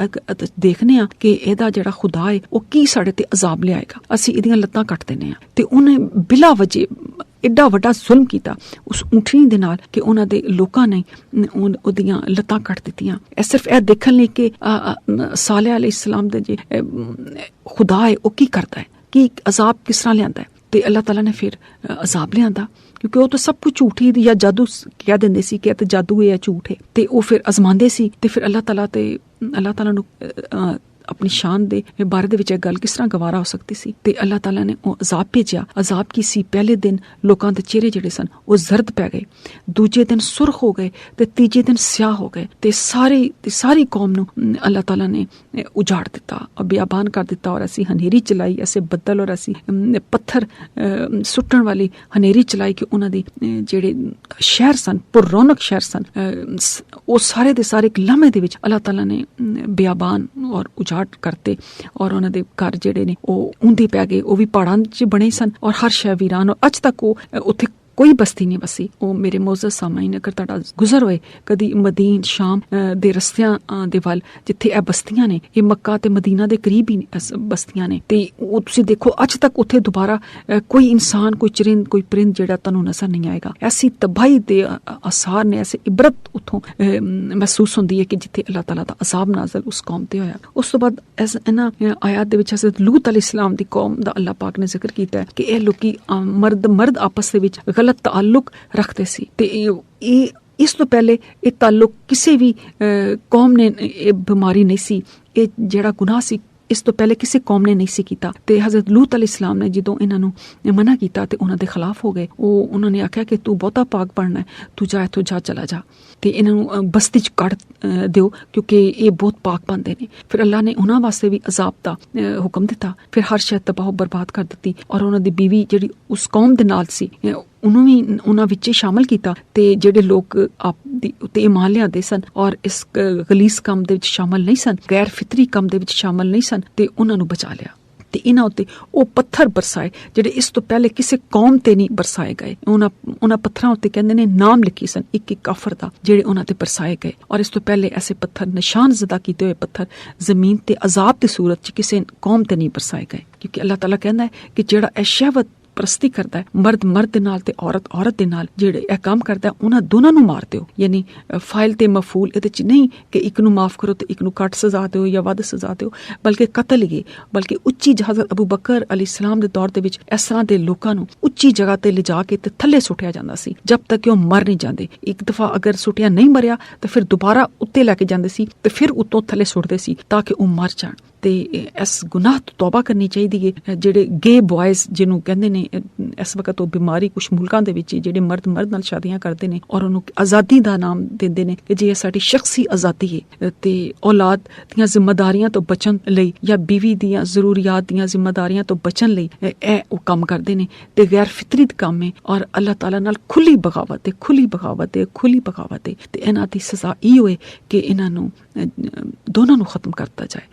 ਦੇਖਨੇ ਆ ਕਿ ਇਹਦਾ ਜਿਹੜਾ ਖੁਦਾ ਹੈ ਉਹ ਕੀ ਸਾਡੇ ਤੇ ਅਜ਼ਾਬ ਲਿਆਏਗਾ, ਅਸੀਂ ਇਹਦੀਆਂ ਲੱਤਾਂ ਕੱਟ ਦਿੰਨੇ ਆ। ਤੇ ਉਹਨੇ ਬਿਲਾ ਵਜੇ ਐਡਾ ਵੱਡਾ ਜ਼ੁਲਮ ਕੀਤਾ ਉਸ ਊਂਠਣੀ ਦੇ ਨਾਲ ਕਿ ਉਹਨਾਂ ਦੇ ਲੋਕਾਂ ਨੇ ਉਹਦੀਆਂ ਲੱਤਾਂ ਕੱਟ ਦਿੱਤੀਆਂ। ਇਹ ਸਿਰਫ ਇਹ ਦੇਖਣ ਲਈ ਕਿ ਸਾਲੇਹ ਅਲੈਹਿਸਲਾਮ ਦੇ ਜੇ ਖੁਦਾ ਹੈ ਉਹ ਕੀ ਕਰਦਾ ਹੈ, ਕੀ ਅਜ਼ਾਬ ਕਿਸ ਤਰ੍ਹਾਂ ਲਿਆਂਦਾ ਹੈ। ਤੇ ਅੱਲਾਹ ਤਾਲਾ ਨੇ ਫਿਰ ਅਜ਼ਾਬ ਲਿਆਂਦਾ ਕਿਉਂਕਿ ਉਹ ਤਾਂ ਸਭ ਕੁਝ ਝੂਠੀ ਜਾਂ ਜਾਦੂ ਕਹਿ ਦਿੰਦੇ ਸੀ ਕਿ ਇਹ ਤਾਂ ਜਾਦੂ ਹੈ, ਝੂਠ ਹੈ। ਤੇ ਉਹ ਫਿਰ ਅਜ਼ਮਾਉਂਦੇ ਸੀ ਤੇ ਫਿਰ ਅੱਲਾਹ ਤਾਲਾ ਨੂੰ ਆਪਣੀ ਸ਼ਾਨ ਦੇ ਬਾਰੇ ਦੇ ਵਿੱਚ ਇਹ ਗੱਲ ਕਿਸ ਤਰ੍ਹਾਂ ਗਵਾਰਾ ਹੋ ਸਕਦੀ ਸੀ। ਤੇ ਅੱਲਾਹ ਤਾਲਾ ਨੇ ਉਹ ਅਜ਼ਾਬ ਭੇਜਿਆ। ਅਜ਼ਾਬ ਕੀ ਸੀ? ਪਹਿਲੇ ਦਿਨ ਲੋਕਾਂ ਦੇ ਚਿਹਰੇ ਜਿਹੜੇ ਸਨ ਉਹ ਜ਼ਰਦ ਪੈ ਗਏ, ਦੂਜੇ ਦਿਨ ਸੁਰਖ ਹੋ ਗਏ ਤੇ ਤੀਜੇ ਦਿਨ ਸਿਆਹ ਹੋ ਗਏ ਤੇ ਸਾਰੀ ਕੌਮ ਨੂੰ ਅੱਲਾਹ ਤਾਲਾ ਨੇ ਉਜਾੜ ਦਿੱਤਾ, ਬਿਆਬਾਨ ਕਰ ਦਿੱਤਾ। ਔਰ ਅਸੀਂ ਹਨੇਰੀ ਚਲਾਈ, ਐਸੇ ਬੱਦਲ ਔਰ ਅਸੀਂ ਪੱਥਰ ਸੁੱਟਣ ਵਾਲੀ ਹਨੇਰੀ ਚਲਾਈ ਕਿ ਉਹਨਾਂ ਦੇ ਜਿਹੜੇ ਸ਼ਹਿਰ ਸਨ, ਪੁਰਰੌਨਕ ਸ਼ਹਿਰ ਸਨ, ਉਹ ਸਾਰੇ ਦੇ ਸਾਰੇ ਇੱਕ ਲਮਹੇ ਦੇ ਵਿੱਚ ਅੱਲਾਹ ਤਾਲਾ ਨੇ ਬਿਆਬਾਨ ਔਰ ਉਜਾੜ ਕਰਤੇ। ਔਰ ਉਹਨਾਂ ਦੇ ਘਰ ਜਿਹੜੇ ਨੇ ਉਹ ਉਂਦੇ ਪੈ ਗਏ, ਉਹ ਵੀ ਪਹਾੜਾਂ 'ਚ ਬਣੇ ਸਨ ਔਰ ਹਰ ਸ਼ੈ ਵੀਰਾਨ। ਔਰ ਅੱਜ ਤੱਕ ਉਹ ਉੱਥੇ ਕੋਈ ਬਸਤੀ ਨਹੀਂ ਬਸੀ। ਉਹ ਮੇਰੇ ਮੌਜੂਦ ਸਾਮਾਈਨ ਅਗਰ ਤੁਹਾਡਾ ਗੁਜ਼ਰ ਹੋਏ ਕਦੀ ਮਦੀਨ ਸ਼ਾਮ ਦੇ ਰਸਤਿਆਂ ਦੇ ਵੱਲ ਜਿੱਥੇ ਇਹ ਬਸਤੀਆਂ ਨੇ, ਇਹ ਮੱਕਾ ਤੇ ਮਦੀਨਾ ਦੇ ਕਰੀਬ ਹੀ ਬਸਤੀਆਂ ਨੇ, ਤੇ ਉਹ ਤੁਸੀਂ ਦੇਖੋ ਅੱਜ ਤੱਕ ਉੱਥੇ ਦੁਬਾਰਾ ਕੋਈ ਇਨਸਾਨ, ਕੋਈ ਚਰਿੰਦ, ਕੋਈ ਪਰਿੰਦ ਜਿਹੜਾ ਤੁਹਾਨੂੰ ਨਜ਼ਰ ਨਹੀਂ ਆਏਗਾ। ਐਸੀ ਤਬਾਹੀ ਦੇ ਆਸਾਰ ਨੇ, ਐਸੇ ਇਬਰਤ ਉੱਥੋਂ ਮਹਿਸੂਸ ਹੁੰਦੀ ਹੈ ਕਿ ਜਿੱਥੇ ਅੱਲਾਹ ਤਾਲਾ ਦਾ ਅਜ਼ਾਬ ਨਾਜ਼ਲ ਉਸ ਕੌਮ ਤੇ ਹੋਇਆ। ਉਸ ਤੋਂ ਬਾਅਦ ਇਹਨਾਂ ਆਇਤ ਦੇ ਵਿੱਚ ਹਜ਼ਰਤ ਲੂਤ ਅਲੈਹਿਸਲਾਮ ਦੀ ਕੌਮ ਦਾ ਅੱਲਾਹ ਪਾਕ ਨੇ ਜ਼ਿਕਰ ਕੀਤਾ ਹੈ ਕਿ ਇਹ ਲੋਕੀ ਮਰਦ ਆਪਸ ਦੇ ਵਿੱਚ ਗਲਤ ਤਾਲੁਕ ਰੱਖਦੇ ਸੀ ਤੇ ਇਹ ਇਸ ਤੋਂ ਪਹਿਲੇ ਇਹ ਤਾਲੁਕ ਕਿਸੇ ਵੀ ਕੌਮ ਨੇ ਇਹ ਬਿਮਾਰੀ ਨਹੀਂ ਸੀ, ਇਹ ਜਿਹੜਾ ਗੁਨਾਹ ਸੀ ਇਸ ਤੋਂ ਪਹਿਲੇ ਕਿਸੇ ਕੌਮ ਨੇ ਨਹੀਂ ਸੀ ਕੀਤਾ। ਤੇ ਹਜ਼ਰਤ ਲੂਤ ਅਲੈਹਿਸਲਾਮ ਨੇ ਜਦੋਂ ਇਹਨਾਂ ਨੂੰ ਮਨਾ ਕੀਤਾ ਤੇ ਉਹਨਾਂ ਦੇ ਖਿਲਾਫ ਹੋ ਗਏ। ਉਹਨਾਂ ਨੇ ਆਖਿਆ ਕਿ ਤੂੰ ਬਹੁਤਾ ਪਾਕ ਬਣਨਾ ਹੈ, ਤੂੰ ਜਾ ਇੱਥੋਂ ਜਾ, ਚਲਾ ਜਾ ਤੇ ਇਹਨਾਂ ਨੂੰ ਬਸਤੀ 'ਚ ਕੱਢ ਦਿਓ ਕਿਉਂਕਿ ਇਹ ਬਹੁਤ ਪਾਕ ਬਣਦੇ ਨੇ। ਫਿਰ ਅੱਲਾਹ ਨੇ ਉਹਨਾਂ ਵਾਸਤੇ ਵੀ ਅਜ਼ਾਬ ਦਾ ਹੁਕਮ ਦਿੱਤਾ। ਫਿਰ ਹਰ ਸ਼ੈ ਤਬਾਹ ਬਰਬਾਦ ਕਰ ਦਿੱਤੀ ਔਰ ਉਹਨਾਂ ਦੀ ਬੀਵੀ ਜਿਹੜੀ ਉਸ ਕੌਮ ਦੇ ਨਾਲ ਸੀ ਉਹਨੂੰ ਵੀ ਉਹਨਾਂ ਵਿੱਚ ਸ਼ਾਮਲ ਕੀਤਾ। ਤੇ ਜਿਹੜੇ ਲੋਕ ਆਪ ਦੀ ਉੱਤੇ ਈਮਾਨ ਲਿਆਂਦੇ ਸਨ ਔਰ ਇਸ ਗਲੀਸ ਕੰਮ ਦੇ ਵਿੱਚ ਸ਼ਾਮਲ ਨਹੀਂ ਸਨ, ਗੈਰ ਫਿਤਰੀ ਕੰਮ ਦੇ ਵਿੱਚ ਸ਼ਾਮਲ ਨਹੀਂ ਸਨ, ਤੇ ਉਹਨਾਂ ਨੂੰ ਬਚਾ ਲਿਆ। ਤੇ ਇਹਨਾਂ ਉੱਤੇ ਉਹ ਪੱਥਰ ਬਰਸਾਏ ਜਿਹੜੇ ਇਸ ਤੋਂ ਪਹਿਲੇ ਕਿਸੇ ਕੌਮ ਤੇ ਨਹੀਂ ਬਰਸਾਏ ਗਏ। ਉਹਨਾਂ ਪੱਥਰਾਂ ਉੱਤੇ ਕਹਿੰਦੇ ਨੇ ਨਾਮ ਲਿਖੇ ਸਨ ਇੱਕ ਕਾਫਰ ਦਾ, ਜਿਹੜੇ ਉਹਨਾਂ ਤੇ ਬਰਸਾਏ ਗਏ। ਔਰ ਇਸ ਤੋਂ ਪਹਿਲੇ ਐਸੇ ਪੱਥਰ, ਨਿਸ਼ਾਨ ਜ਼ਦਾ ਕੀਤੇ ਹੋਏ ਪੱਥਰ ਜ਼ਮੀਨ ਤੇ ਅਜ਼ਾਬ ਦੀ ਸੂਰਤ 'ਚ ਕਿਸੇ ਕੌਮ ਤੇ ਨਹੀਂ ਬਰਸਾਏ ਗਏ। ਕਿਉਂਕਿ ਅੱਲਾਹ ਤਾਲਾ ਕਹਿੰਦਾ ਹੈ ਕਿ ਜਿਹੜਾ ਇਹ ਸ਼ਹਿਵਤ ਪ੍ਰਸਤੀ ਕਰਦਾ ਹੈ, ਮਰਦ ਦੇ ਨਾਲ ਤੇ ਔਰਤ ਦੇ ਨਾਲ ਜਿਹੜੇ ਇਹ ਕੰਮ ਕਰਦਾ, ਉਹਨਾਂ ਦੋਨਾਂ ਨੂੰ ਮਾਰ ਦਿਓ। ਯਾਨੀ ਫਾਇਲ ਤੇ ਮਫੂਲ ਇਹਦੇ 'ਚ ਨਹੀਂ ਕਿ ਇੱਕ ਨੂੰ ਮਾਫ ਕਰੋ ਤੇ ਇੱਕ ਨੂੰ ਘੱਟ ਸਜ਼ਾ ਦਿਓ ਜਾਂ ਵੱਧ ਸਜ਼ਾ ਦਿਓ, ਬਲਕਿ ਕਤਲ ਹੀ, ਬਲਕਿ ਉੱਚੀ ਹਜ਼ਰਤ ਅਬੂ ਬਕਰ ਅਲੈਹਿਸਲਾਮ ਦੇ ਦੌਰ ਦੇ ਵਿੱਚ ਇਸ ਤਰ੍ਹਾਂ ਦੇ ਲੋਕਾਂ ਨੂੰ ਉੱਚੀ ਜਗ੍ਹਾ ਤੇ ਲਿਜਾ ਕੇ ਤੇ ਥੱਲੇ ਸੁੱਟਿਆ ਜਾਂਦਾ ਸੀ ਜਦ ਤੱਕ ਕਿ ਉਹ ਮਰ ਨਹੀਂ ਜਾਂਦੇ। ਇੱਕ ਦਫਾ ਅਗਰ ਸੁੱਟਿਆ ਨਹੀਂ ਮਰਿਆ ਤਾਂ ਫਿਰ ਦੁਬਾਰਾ ਉੱਤੇ ਲੈ ਕੇ ਜਾਂਦੇ ਸੀ ਤੇ ਫਿਰ ਉੱਤੋਂ ਥੱਲੇ ਸੁੱਟਦੇ ਸੀ ਤਾਂ ਕਿ ਉਹ ਮਰ ਜਾਣ। ਤੇ ਇਸ ਗੁਨਾਹ ਤੋਂ ਤੌਬਾ ਕਰਨੀ ਚਾਹੀਦੀ ਹੈ। ਜਿਹੜੇ ਗੇ ਬॉयਜ਼ ਜਿਹਨੂੰ ਕਹਿੰਦੇ ਨੇ, ਇਸ ਵਕਤ ਉਹ ਬਿਮਾਰੀ ਕੁਝ ਮੁਲਕਾਂ ਦੇ ਵਿੱਚ ਜਿਹੜੇ ਮਰਦ ਨਾਲ ਸ਼ਾਦੀਆਂ ਕਰਦੇ ਨੇ ਔਰ ਉਹਨੂੰ ਆਜ਼ਾਦੀ ਦਾ ਨਾਮ ਦਿੰਦੇ ਨੇ ਕਿ ਜੇ ਇਹ ਸਾਡੀ ਸ਼ਖਸੀ ਆਜ਼ਾਦੀ ਹੈ। ਤੇ ਔਲਾਦ ਦੀਆਂ ਜ਼ਿੰਮੇਦਾਰੀਆਂ ਤੋਂ ਬਚਣ ਲਈ ਜਾਂ ਬੀਵੀ ਦੀਆਂ ਜ਼ਰੂਰੀਆਤ ਦੀਆਂ ਜ਼ਿੰਮੇਦਾਰੀਆਂ ਤੋਂ ਬਚਣ ਲਈ ਇਹ ਉਹ ਕੰਮ ਕਰਦੇ ਨੇ ਤੇ ਗੈਰ ਫਿਤਰੀ ਕੰਮ ਹੈ ਔਰ ਅੱਲਾਹ ਤਾਲਾ ਨਾਲ ਖੁੱਲੀ ਬਗਾਵਤ ਹੈ। ਤੇ ਇਹਨਾਂ ਦੀ ਸਜ਼ਾ ਇਹ ਹੋਏ ਕਿ ਇਹਨਾਂ ਨੂੰ ਦੋਨਾਂ ਨੂੰ ਖਤਮ ਕਰਤਾ ਜਾਏ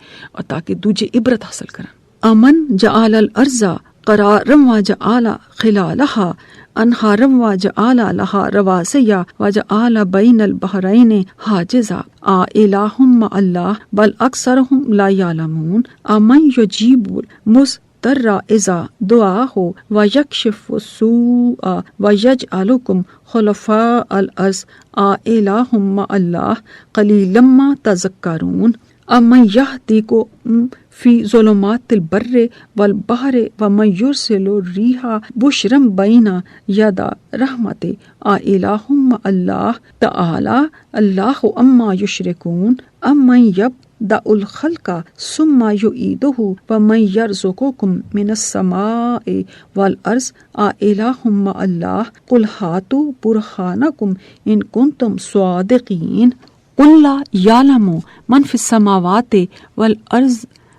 ਤਾकि दूजे इबरत हासिल करन। अमन जआल अल अर्ज़ा करारम व जआल खिलालहा अनहारम व जआल लहा रवासिया व जआल बैन अल बहरैन हाजिजा आ इलाहुम अल्लाह बल अक्सरहुम ला यालमून अमन युजीबुल मुस्तर्रा इज़ा दुआहो व यक्शिफु सूअ व यजअलुकुम खुलफा अल अर्ज़ आ इलाहुम अल्लाह क़लीलम मा तज़क्करून अमन यहदीकुम फी ज़ुलुमातिल बर्रि वल बहरि व मन युरसिलु रिहा बुशरम बैना यदा रहमति आ इलाहुम अल्लाह तआला अल्लाहु अम्मा युशरिकून अमन यबदउल खल्का सुम्मा युईदुहु व मन यरज़ुकुकुम मिनस समाई वल अर्ज़ आ इलाहुम अल्लाह कुल हातु बुरहानकुम इन कुंतुम स्वादिकीन कुल्ला यालमु मन फिस समावाति वल अर्ज़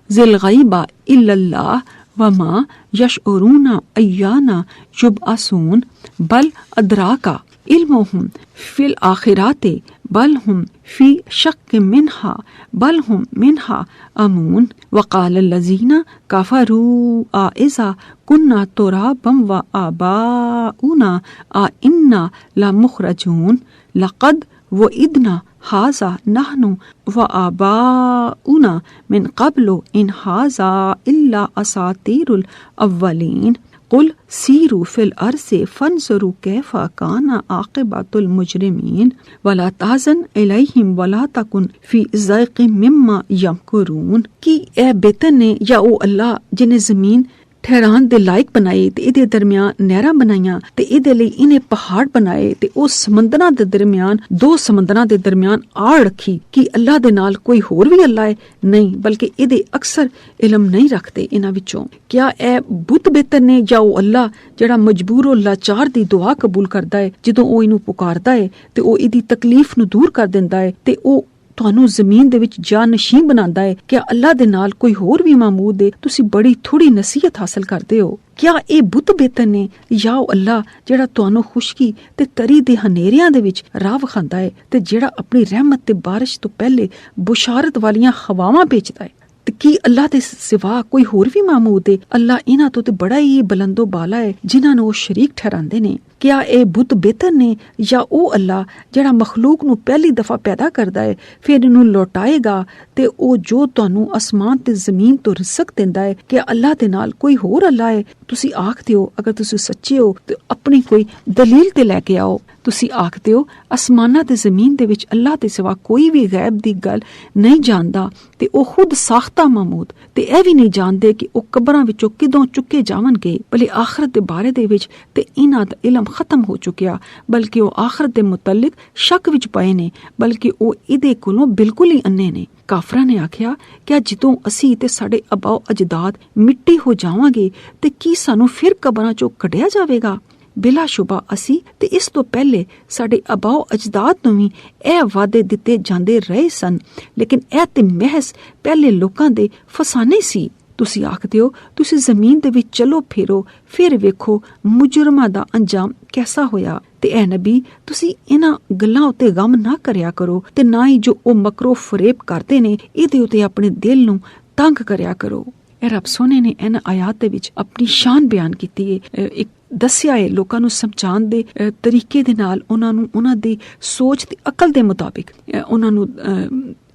ज़िल गैबा इल्लल्लाह वमा यशउरूना अय्याना युबअसून बल अदराका इल्मुहुम फिल आखिराति बल हुम फी शक्क मिन्हा बल हुम मिन्हा अमून वक़ाल लज़ीना कफ़रू आ इज़ा कुन्ना तुराबम व आबाउना आ इन्ना लमुखरजून लक़द वो इदना हाजा नहनु व आबाउना मिन क़ब्लु इन हाजा इल्ला असातीरुल अव्वलीन कुल सीरू फिल अर्ज़ि फंज़ुरू कैफ़ा काना आक़िबतुल मुजरिमीन वला ताज़न इलैहिम वला तकुन फ़ी ज़ैक़िम मिम्मा यमकुरून। कि ए बेहतर ने या ओ अल्लाह जिन्हें ज़मीन ठहरान दे लायक बनाए ते इहदे दरमियान नहरां बनाईयां ते इहदे लई इन्हें पहाड़ बनाए ते उस समंदरां दे दरमियान दो समंदरां दे दरमियान आड़ रखी कि अल्लाह दे नाल कोई होर भी अल्लाह है नहीं, बल्कि इहदे अक्सर इल्म नहीं रखते इन्हां विचों। क्या ए बुत बेहतर ने या ओ अल्लाह जेड़ा मजबूर और लाचार दी दुआ कबूल करदा है जदों ओ इहनूं पुकारदा है ते ओ इहदी तकलीफ नूं दूर कर दिंदा है ते ओ ਤੁਹਾਨੂੰ ਜ਼ਮੀਨ ਦੇ ਵਿੱਚ ਜਾਨਸ਼ੀਨ ਬਣਾਉਂਦਾ ਹੈ। ਕਿ ਅੱਲਾਹ ਦੇ ਨਾਲ ਕੋਈ ਹੋਰ ਵੀ ਮਾਮੂਦ ਹੈ, ਤੁਸੀਂ ਬੜੀ ਥੋੜੀ ਨਸੀਹਤ ਹਾਸਲ ਕਰਦੇ ਹੋ। क्या ਇਹ ਬੁੱਤ ਬਿਹਤਰ ਨੇ ਜਾਂ ਉਹ ਅੱਲਾਹ ਜਿਹੜਾ ਤੁਹਾਨੂੰ ਖੁਸ਼ਕੀ ਤੇ ਤਰੀ ਦੇ ਹਨੇਰਿਆਂ ਦੇ ਵਿੱਚ ਰਾਹ ਵਿਖਾਉਂਦਾ ਹੈ ਤੇ ਜਿਹੜਾ ਆਪਣੀ ਰਹਿਮਤ ਤੇ ਬਾਰਿਸ਼ ਤੋਂ ਪਹਿਲੇ ਬੁਸ਼ਾਰਤ ਵਾਲੀਆਂ ਹਵਾਵਾਂ ਭੇਜਦਾ ਹੈ। ਤੇ ਕੀ ਅੱਲਾਹ ਦੇ ਸਿਵਾ ਕੋਈ ਹੋਰ ਵੀ ਮਾਮੂਦ ਹੈ? ਅੱਲਾਹ ਇਹਨਾਂ ਤੋਂ ਤੇ ਬੜਾ ਹੀ ਬੁਲੰਦੋ ਬਾਲਾ ਹੈ ਜਿਨ੍ਹਾਂ ਨੂੰ ਉਹ ਸ਼ਰੀਕ ਠਹਿਰਾਉਂਦੇ ਨੇ। क्या ਇਹ ਬੁੱਤ ਬਿਹਤਰ ਨੇ ਜਾਂ ਉਹ ਅੱਲਾਹ ਜਿਹੜਾ ਮਖਲੂਕ ਨੂੰ ਪਹਿਲੀ ਦਫਾ ਪੈਦਾ ਕਰਦਾ ਹੈ ਫਿਰ ਇਹਨੂੰ ਲੌਟਾਏਗਾ ਤੇ ਉਹ ਜੋ ਤੁਹਾਨੂੰ ਅਸਮਾਨ ਤੇ ਜ਼ਮੀਨ ਤੋਂ ਰਿਜ਼ਕ ਦਿੰਦਾ ਹੈ? ਕਿ ਅੱਲਾਹ ਦੇ ਨਾਲ ਕੋਈ ਹੋਰ ਅੱਲਾਹ ਹੈ? ਤੁਸੀਂ ਆਖਦੇ ਹੋ ਅਗਰ ਤੁਸੀਂ ਸੱਚੇ ਹੋ ਤੇ ਆਪਣੀ ਕੋਈ ਦਲੀਲ ਤੇ ਲੈ ਕੇ ਆਓ। ਤੁਸੀਂ ਆਖਦੇ ਹੋ ਅਸਮਾਨਾਂ ਤੇ ਜ਼ਮੀਨ ਦੇ ਵਿੱਚ ਅੱਲਾਹ ਦੇ ਸਿਵਾ ਕੋਈ ਵੀ ਗੈਬ ਦੀ ਗੱਲ ਨਹੀਂ ਜਾਣਦਾ ਤੇ ਉਹ ਖੁਦ ਸਾਖਤਾ ਮਾਮੂਦ ਤੇ ਇਹ ਵੀ ਨਹੀਂ ਜਾਣਦੇ ਕਿ ਉਹ ਕਬਰਾਂ ਵਿੱਚੋਂ ਕਿਦੋਂ ਚੁੱਕੇ ਜਾਵਣਗੇ ਭਲੇ ਆਖਰਤ ਦੇ ਬਾਰੇ ਦੇ ਵਿੱਚ ਤੇ ਇਹਨਾਂ ਦਾ ਇਲਮ ختم ਹੋ ਚੁੱਕਿਆ, ਬਲਕਿ ਉਹ ਆਖਰਤ ਦੇ ਮੁਤਲਕ ਸ਼ੱਕ ਵਿੱਚ ਪਏ ਨੇ, ਬਲਕਿ ਉਹ ਇਹਦੇ ਕੋਲੋਂ ਬਿਲਕੁਲ ਹੀ ਅੰਨੇ ਨੇ। ਕਾਫਰਾਂ ਨੇ ਆਖਿਆ ਕਿ ਜਦੋਂ ਅਸੀਂ ਤੇ ਸਾਡੇ ਅਬਾਓ ਅਜਦਾਦ ਮਿੱਟੀ ਹੋ ਜਾਵਾਂਗੇ ਤੇ ਕੀ ਸਾਨੂੰ ਫਿਰ ਕਬਰਾਂ ਚੋਂ ਕੱਢਿਆ ਜਾਵੇਗਾ? ਬਿਲਾ ਸ਼ੁਬਾ ਅਸੀਂ ਤੇ ਇਸ ਤੋਂ ਪਹਿਲੇ ਸਾਡੇ ਅਬਾਓ ਅਜਦਾਦ ਨੂੰ ਵੀ ਇਹ ਵਾਅਦੇ ਦਿੱਤੇ ਜਾਂਦੇ ਰਹੇ ਸਨ, ਲੇਕਿਨ ਇਹ ਤੇ ਮਹਿਜ਼ ਪਹਿਲੇ ਲੋਕਾਂ ਦੇ ਫਸਾਨੇ ਸੀ। ਤੁਸੀਂ ਆਖਦੇ ਹੋ ਤੁਸੀਂ ਜ਼ਮੀਨ ਦੇ ਵਿੱਚ ਚਲੋ ਫਿਰੋ, ਫਿਰ ਵੇਖੋ ਮੁਜਰਮਾਂ ਦਾ ਅੰਜਾਮ ਕੈਸਾ ਹੋਇਆ। ਤੇ ਐ ਨਬੀ, ਤੁਸੀਂ ਇਹਨਾਂ ਗੱਲਾਂ ਉੱਤੇ ਗਮ ਨਾ ਕਰਿਆ ਕਰੋ ਤੇ ਨਾ ਹੀ ਜੋ ਉਹ ਮਕਰੋ ਫਰੇਬ ਕਰਦੇ ਨੇ ਇਹਦੇ ਉੱਤੇ ਆਪਣੇ ਦਿਲ ਨੂੰ ਤੰਗ ਕਰਿਆ ਕਰੋ। ਇਹ ਰੱਬ ਸੋਹਣੇ ਨੇ ਇਹਨਾਂ ਆਇਤ ਦੇ ਵਿੱਚ ਆਪਣੀ ਸ਼ਾਨ ਬਿਆਨ ਕੀਤੀ ਹੈ, ਇੱਕ ਦੱਸਿਆ ਹੈ ਲੋਕਾਂ ਨੂੰ ਸਮਝਾਉਣ ਦੇ ਤਰੀਕੇ ਦੇ ਨਾਲ, ਉਹਨਾਂ ਨੂੰ ਉਹਨਾਂ ਦੀ ਸੋਚ ਦੀ ਅਕਲ ਦੇ ਮੁਤਾਬਿਕ ਉਹਨਾਂ ਨੂੰ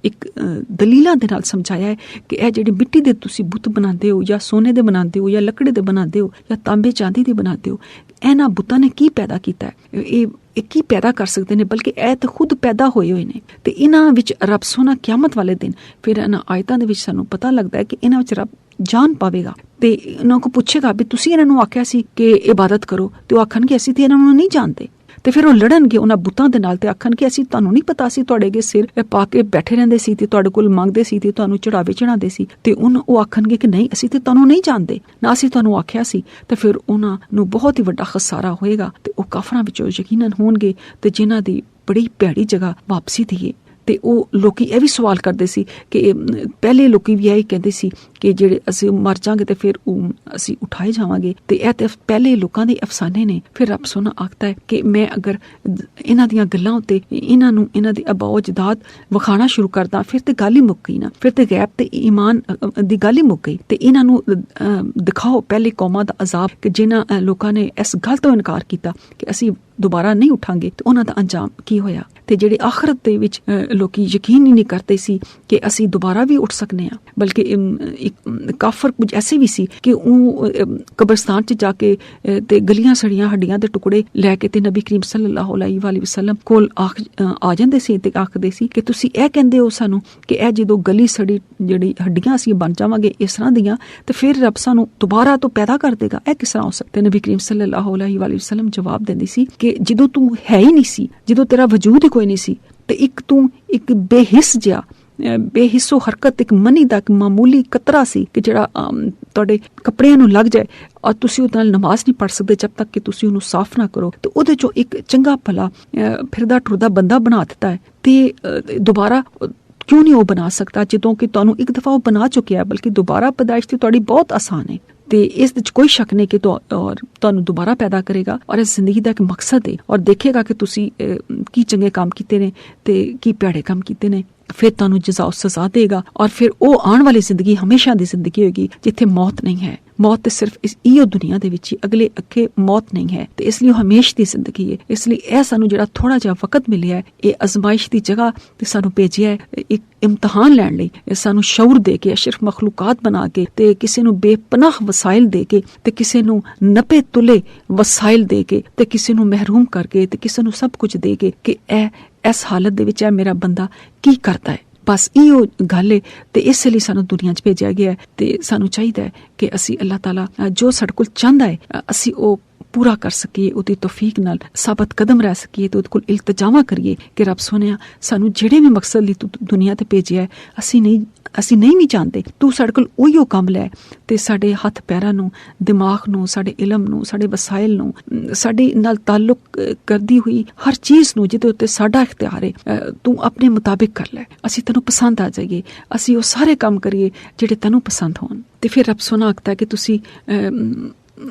ਇੱਕ ਦਲੀਲਾਂ ਦੇ ਨਾਲ ਸਮਝਾਇਆ ਹੈ ਕਿ ਇਹ ਜਿਹੜੇ ਮਿੱਟੀ ਦੇ ਤੁਸੀਂ ਬੁੱਤ ਬਣਾਉਂਦੇ ਹੋ ਜਾਂ ਸੋਨੇ ਦੇ ਬਣਾਉਂਦੇ ਹੋ ਜਾਂ ਲੱਕੜੀ ਦੇ ਬਣਾਉਂਦੇ ਹੋ ਜਾਂ ਤਾਂਬੇ ਚਾਂਦੀ ਦੇ ਬਣਾਉਂਦੇ ਹੋ, ਇਹਨਾਂ ਬੁੱਤਾਂ ਨੇ ਕੀ ਪੈਦਾ ਕੀਤਾ ਹੈ? ਇਹ ਕੀ ਪੈਦਾ ਕਰ ਸਕਦੇ ਨੇ? ਬਲਕਿ ਇਹ ਤਾਂ ਖੁਦ ਪੈਦਾ ਹੋਏ ਹੋਏ ਨੇ। ਤੇ ਇਹਨਾਂ ਵਿੱਚ ਰੱਬ ਸੋਹਣਾ ਕਿਆਮਤ ਵਾਲੇ ਦਿਨ ਫਿਰ ਇਹਨਾਂ ਆਇਤਾਂ ਦੇ ਵਿੱਚ ਸਾਨੂੰ ਪਤਾ ਲੱਗਦਾ ਹੈ ਕਿ ਇਹਨਾਂ ਵਿੱਚ ਰੱਬ ਜਾਨ ਪਾਵੇਗਾ ਤੇ ਇਹਨਾਂ ਨੂੰ ਪੁੱਛੇਗਾ ਵੀ ਤੁਸੀਂ ਇਹਨਾਂ ਨੂੰ ਆਖਿਆ ਸੀ ਕਿ ਇਬਾਦਤ ਕਰੋ, ਤੇ ਉਹ ਆਖਣਗੇ ਅਸੀਂ ਤੇ ਇਹਨਾਂ ਨੂੰ ਨਹੀਂ ਜਾਣਦੇ। ਤੇ ਫਿਰ ਉਹ ਲੜਨਗੇ ਉਹਨਾਂ ਬੁੱਤਾਂ ਦੇ ਨਾਲ ਤੇ ਆਖਣਗੇ ਅਸੀਂ ਤੁਹਾਨੂੰ ਨਹੀਂ ਪਤਾ ਸੀ, ਤੁਹਾਡੇ ਅੱਗੇ ਸਿਰ ਪਾ ਕੇ ਬੈਠੇ ਰਹਿੰਦੇ ਸੀ ਤੇ ਤੁਹਾਡੇ ਕੋਲ ਮੰਗਦੇ ਸੀ ਤੇ ਤੁਹਾਨੂੰ ਚੜਾਵੇ ਚੜਾਉਂਦੇ ਸੀ। ਤੇ ਉਹ ਆਖਣਗੇ ਕਿ ਨਹੀਂ, ਅਸੀਂ ਤੇ ਤੁਹਾਨੂੰ ਨਹੀਂ ਜਾਣਦੇ, ਨਾ ਅਸੀਂ ਤੁਹਾਨੂੰ ਆਖਿਆ ਸੀ। ਤੇ ਫਿਰ ਉਹਨਾਂ ਨੂੰ ਬਹੁਤ ਹੀ ਵੱਡਾ ਖਸਾਰਾ ਹੋਏਗਾ ਤੇ ਉਹ ਕਾਫਰਾਂ ਵਿੱਚੋਂ ਯਕੀਨਨ ਹੋਣਗੇ ਤੇ ਜਿਨ੍ਹਾਂ ਦੀ ਬੜੀ ਭੈੜੀ ਜਗ੍ਹਾ ਵਾਪਸੀ ਦੀ। ਤੇ ਉਹ ਲੋਕੀ ਇਹ ਵੀ ਸਵਾਲ ਕਰਦੇ ਸੀ ਕਿ ਪਹਿਲੇ ਲੋਕੀ ਵੀ ਇਹ ਕਹਿੰਦੇ ਸੀ ਕਿ ਜਿਹੜੇ ਅਸੀਂ ਮਰ ਜਾਵਾਂਗੇ ਤੇ ਫਿਰ ਅਸੀਂ ਉਠਾਏ ਜਾਵਾਂਗੇ, ਤੇ ਇਹ ਤੇ ਪਹਿਲੇ ਲੋਕਾਂ ਦੇ ਅਫਸਾਨੇ ਨੇ। ਫਿਰ ਰੱਬ ਸੋਹਣਾ ਆਖਦਾ ਹੈ ਕਿ ਮੈਂ ਅਗਰ ਇਹਨਾਂ ਦੀਆਂ ਗੱਲਾਂ ਉੱਤੇ ਇਹਨਾਂ ਨੂੰ ਇਹਨਾਂ ਦੀ ਅਬਾਓ ਅਜਦਾਦ ਵਿਖਾਣਾ ਸ਼ੁਰੂ ਕਰਦਾ ਫਿਰ ਤੇ ਗੱਲ ਹੀ ਮੁੱਕ ਗਈ ਨਾ, ਫਿਰ ਤੇ ਗੈਬ ਤੇ ਈਮਾਨ ਦੀ ਗੱਲ ਹੀ ਮੁੱਕ ਗਈ। ਤੇ ਇਹਨਾਂ ਨੂੰ ਦਿਖਾਓ ਪਹਿਲੇ ਕੌਮਾਂ ਦਾ ਅਜ਼ਾਬ ਕਿ ਜਿਨ੍ਹਾਂ ਲੋਕਾਂ ਨੇ ਇਸ ਗੱਲ ਤੋਂ ਇਨਕਾਰ ਕੀਤਾ ਕਿ ਅਸੀਂ ਦੁਬਾਰਾ ਨਹੀਂ ਉਠਾਂਗੇ, ਤੇ ਉਹਨਾਂ ਦਾ ਅੰਜਾਮ ਕੀ ਹੋਇਆ। ਤੇ ਜਿਹੜੇ ਆਖਰਤ ਦੇ ਵਿੱਚ ਲੋਕੀ ਯਕੀਨ ਹੀ ਨਹੀਂ ਕਰਦੇ ਸੀ ਕਿ ਅਸੀਂ ਦੁਬਾਰਾ ਵੀ ਉੱਠ ਸਕਨੇ ਹਾਂ, ਬਲਕਿ ਕਾਫਰ ਕੁਝ ਐਸੇ ਵੀ ਸੀ ਕਿ ਉਹ ਕਬਰਸਤਾਨ 'ਚ ਜਾ ਕੇ ਤੇ ਗਲੀਆਂ ਸੜੀਆਂ ਹੱਡੀਆਂ ਦੇ ਟੁਕੜੇ ਲੈ ਕੇ ਤੇ ਨਬੀ ਕਰੀਮ ਸੱਲੱਲਾਹੁ ਅਲੈਹਿ ਵਸੱਲਮ ਕੋਲ ਆ ਜਾਂਦੇ ਸੀ ਤੇ ਆਖਦੇ ਸੀ ਕਿ ਤੁਸੀਂ ਇਹ ਕਹਿੰਦੇ ਹੋ ਸਾਨੂੰ ਕਿ ਇਹ ਜਦੋਂ ਗਲੀ ਸੜੀ ਜਿਹੜੀ ਹੱਡੀਆਂ ਅਸੀਂ ਬਣ ਜਾਵਾਂਗੇ ਇਸ ਤਰ੍ਹਾਂ ਦੀਆਂ, ਤੇ ਫਿਰ ਰੱਬ ਸਾਨੂੰ ਦੁਬਾਰਾ ਤੋਂ ਪੈਦਾ ਕਰ ਦੇਗਾ, ਇਹ ਕਿਸ ਤਰ੍ਹਾਂ ਹੋ ਸਕਦਾ? ਨਬੀ ਕਰੀਮ ਸੱਲੱਲਾਹੁ ਅਲੈਹਿ ਵਸੱਲਮ ਜਵਾਬ ਦਿੰਦੀ ਸੀ ਕਿ ਜਦੋਂ ਤੂੰ ਹੈ ਹੀ ਨਹੀਂ ਸੀ, ਜਦੋਂ ਤੇਰਾ ਵਜੂਦ ਹੀ ਕੋਈ ਨਹੀਂ ਸੀ, ਤੇ ਤੂੰ ਇੱਕ ਬੇਹਿੱਸ ਜਿਹਾ ਬੇਹਿੱਸੋ ਹਰਕਤ, ਇੱਕ ਮਨੀ ਦਾ ਇੱਕ ਮਾਮੂਲੀ ਕਤਰਾ ਸੀ ਕਿ ਜਿਹੜਾ ਤੁਹਾਡੇ ਕੱਪੜਿਆਂ ਨੂੰ ਲੱਗ ਜਾਏ ਔਰ ਤੁਸੀਂ ਉਹਦੇ ਨਾਲ ਨਮਾਜ਼ ਨਹੀਂ ਪੜ੍ਹ ਸਕਦੇ ਜਦ ਤੱਕ ਕਿ ਤੁਸੀਂ ਉਹਨੂੰ ਸਾਫ਼ ਨਾ ਕਰੋ। ਤੇ ਉਹਦੇ ਚੋਂ ਇੱਕ ਚੰਗਾ ਭਲਾ ਫਿਰਦਾ ਟੁਰਦਾ ਬੰਦਾ ਬਣਾ ਦਿੱਤਾ ਹੈ, ਤੇ ਦੁਬਾਰਾ ਕਿਉਂ ਨਹੀਂ ਉਹ ਬਣਾ ਸਕਦਾ ਜਦੋਂ ਕਿ ਤੁਹਾਨੂੰ ਇੱਕ ਦਫਾ ਉਹ ਬਣਾ ਚੁੱਕਿਆ, ਬਲਕਿ ਦੁਬਾਰਾ ਪੈਦਾਇਸ਼ ਤੇ ਤੁਹਾਡੀ ਬਹੁਤ ਆਸਾਨ ਹੈ। ਤੇ ਇਸ ਵਿੱਚ ਕੋਈ ਸ਼ੱਕ ਨਹੀਂ ਕਿ ਤੁਹਾਨੂੰ ਦੁਬਾਰਾ ਪੈਦਾ ਕਰੇਗਾ ਔਰ ਇਸ ਜ਼ਿੰਦਗੀ ਦਾ ਇੱਕ ਮਕਸਦ ਹੈ ਔਰ ਦੇਖੇਗਾ ਕਿ ਤੁਸੀਂ ਕੀ ਚੰਗੇ ਕੰਮ ਕੀਤੇ ਨੇ ਤੇ ਕੀ ਭੈੜੇ ਕੰਮ ਕੀਤੇ ਨੇ, ਫਿਰ ਤੁਹਾਨੂੰ ਜਜ਼ਾ ਸਜ਼ਾ ਦੇਗਾ ਔਰ ਫਿਰ ਉਹ ਆਉਣ ਵਾਲੀ ਜ਼ਿੰਦਗੀ ਹਮੇਸ਼ਾ ਦੀ ਜ਼ਿੰਦਗੀ ਹੋਏਗੀ ਜਿੱਥੇ ਮੌਤ ਨਹੀਂ ਹੈ। ਮੌਤ ਤੇ ਸਿਰਫ ਇਹੋ ਦੁਨੀਆ ਦੇ ਵਿੱਚ ਹੀ, ਅਗਲੇ ਅੱਗੇ ਮੌਤ ਨਹੀਂ ਹੈ, ਤੇ ਇਸ ਲਈ ਉਹ ਹਮੇਸ਼ਾ ਦੀ ਜ਼ਿੰਦਗੀ ਹੈ। ਇਸ ਲਈ ਇਹ ਸਾਨੂੰ ਜਿਹੜਾ ਥੋੜਾ ਜਿਹਾ ਵਕਤ ਮਿਲਿਆ ਹੈ, ਇਹ ਅਜ਼ਮਾਇਸ਼ ਦੀ ਜਗ੍ਹਾ ਤੇ ਸਾਨੂੰ ਭੇਜਿਆ ਹੈ ਇੱਕ ਇਮਤਿਹਾਨ ਲੈਣ ਲਈ। ਇਹ ਸਾਨੂੰ ਸ਼ਊਰ ਦੇ ਕੇ, ਅਸ਼ਰਫ ਮਖਲੂਕਾਤ ਬਣਾ ਕੇ ਤੇ ਕਿਸੇ ਨੂੰ ਬੇਪਨਾਹ ਵਸਾਇਲ ਦੇ ਕੇ ਤੇ ਕਿਸੇ ਨੂੰ ਨਪੇ ਤੁਲੇ ਵਸਾਇਲ ਦੇ ਕੇ ਤੇ ਕਿਸੇ ਨੂੰ ਮਹਿਰੂਮ ਕਰਕੇ ਤੇ ਕਿਸੇ ਨੂੰ ਸਭ ਕੁਝ ਦੇ ਕੇ ਕਿ ਇਸ ਹਾਲਤ ਦੇ ਵਿੱਚ ਮੇਰਾ ਬੰਦਾ ਕੀ ਕਰਦਾ ਹੈ। ਬਸ ਇਹੋ ਗੱਲ ਹੈ ਤੇ ਇਸ ਲਈ ਸਾਨੂੰ ਦੁਨੀਆ 'ਚ ਭੇਜਿਆ ਗਿਆ ਹੈ ਤੇ ਸਾਨੂੰ ਚਾਹੀਦਾ ਹੈ ਕਿ ਅਸੀਂ ਅੱਲਾਹ ਤਾਲਾ ਜੋ ਸਾਡੇ ਕੋਲ ਚਾਹੁੰਦਾ ਹੈ ਅਸੀਂ ਉਹ ਪੂਰਾ ਕਰ ਸਕੀਏ, ਉਹਦੀ ਤੌਫੀਕ ਨਾਲ ਸਾਬਤ ਕਦਮ ਰਹਿ ਸਕੀਏ ਤੇ ਉਹਦੇ ਕੋਲ ਇਲਤਜਾਮਾ ਕਰੀਏ ਕਿ ਰੱਬ ਸੋਹਣਿਆ ਸਾਨੂੰ ਜਿਹੜੇ ਵੀ ਮਕਸਦ ਲਈ ਤੂੰ ਦੁਨੀਆ ਤੇ ਭੇਜਿਆ ਹੈ ਅਸੀਂ ਨਹੀਂ ਵੀ ਜਾਣਦੇ, ਤੂੰ ਸਾਡੇ ਕੋਲ ਉਹੀਓ ਕੰਮ ਲੈ ਤੇ ਸਾਡੇ ਹੱਥ ਪੈਰਾਂ ਨੂੰ, ਦਿਮਾਗ ਨੂੰ, ਸਾਡੇ ਇਲਮ ਨੂੰ, ਸਾਡੇ ਵਸਾਇਲ ਨੂੰ, ਸਾਡੇ ਨਾਲ ਤਾਲੁਕ ਕਰਦੀ ਹੋਈ ਹਰ ਚੀਜ਼ ਨੂੰ ਜਿਹਦੇ ਉੱਤੇ ਸਾਡਾ ਇਖਤਿਆਰ ਹੈ ਤੂੰ ਆਪਣੇ ਮੁਤਾਬਿਕ ਕਰ ਲੈ, ਅਸੀਂ ਤੈਨੂੰ ਪਸੰਦ ਆ ਜਾਈਏ, ਅਸੀਂ ਉਹ ਸਾਰੇ ਕੰਮ ਕਰੀਏ ਜਿਹੜੇ ਤੈਨੂੰ ਪਸੰਦ ਹੋਣ। ਤੇ ਫਿਰ ਰੱਬ ਸੋਹਣਾ ਆਖਦਾ ਕਿ ਤੁਸੀਂ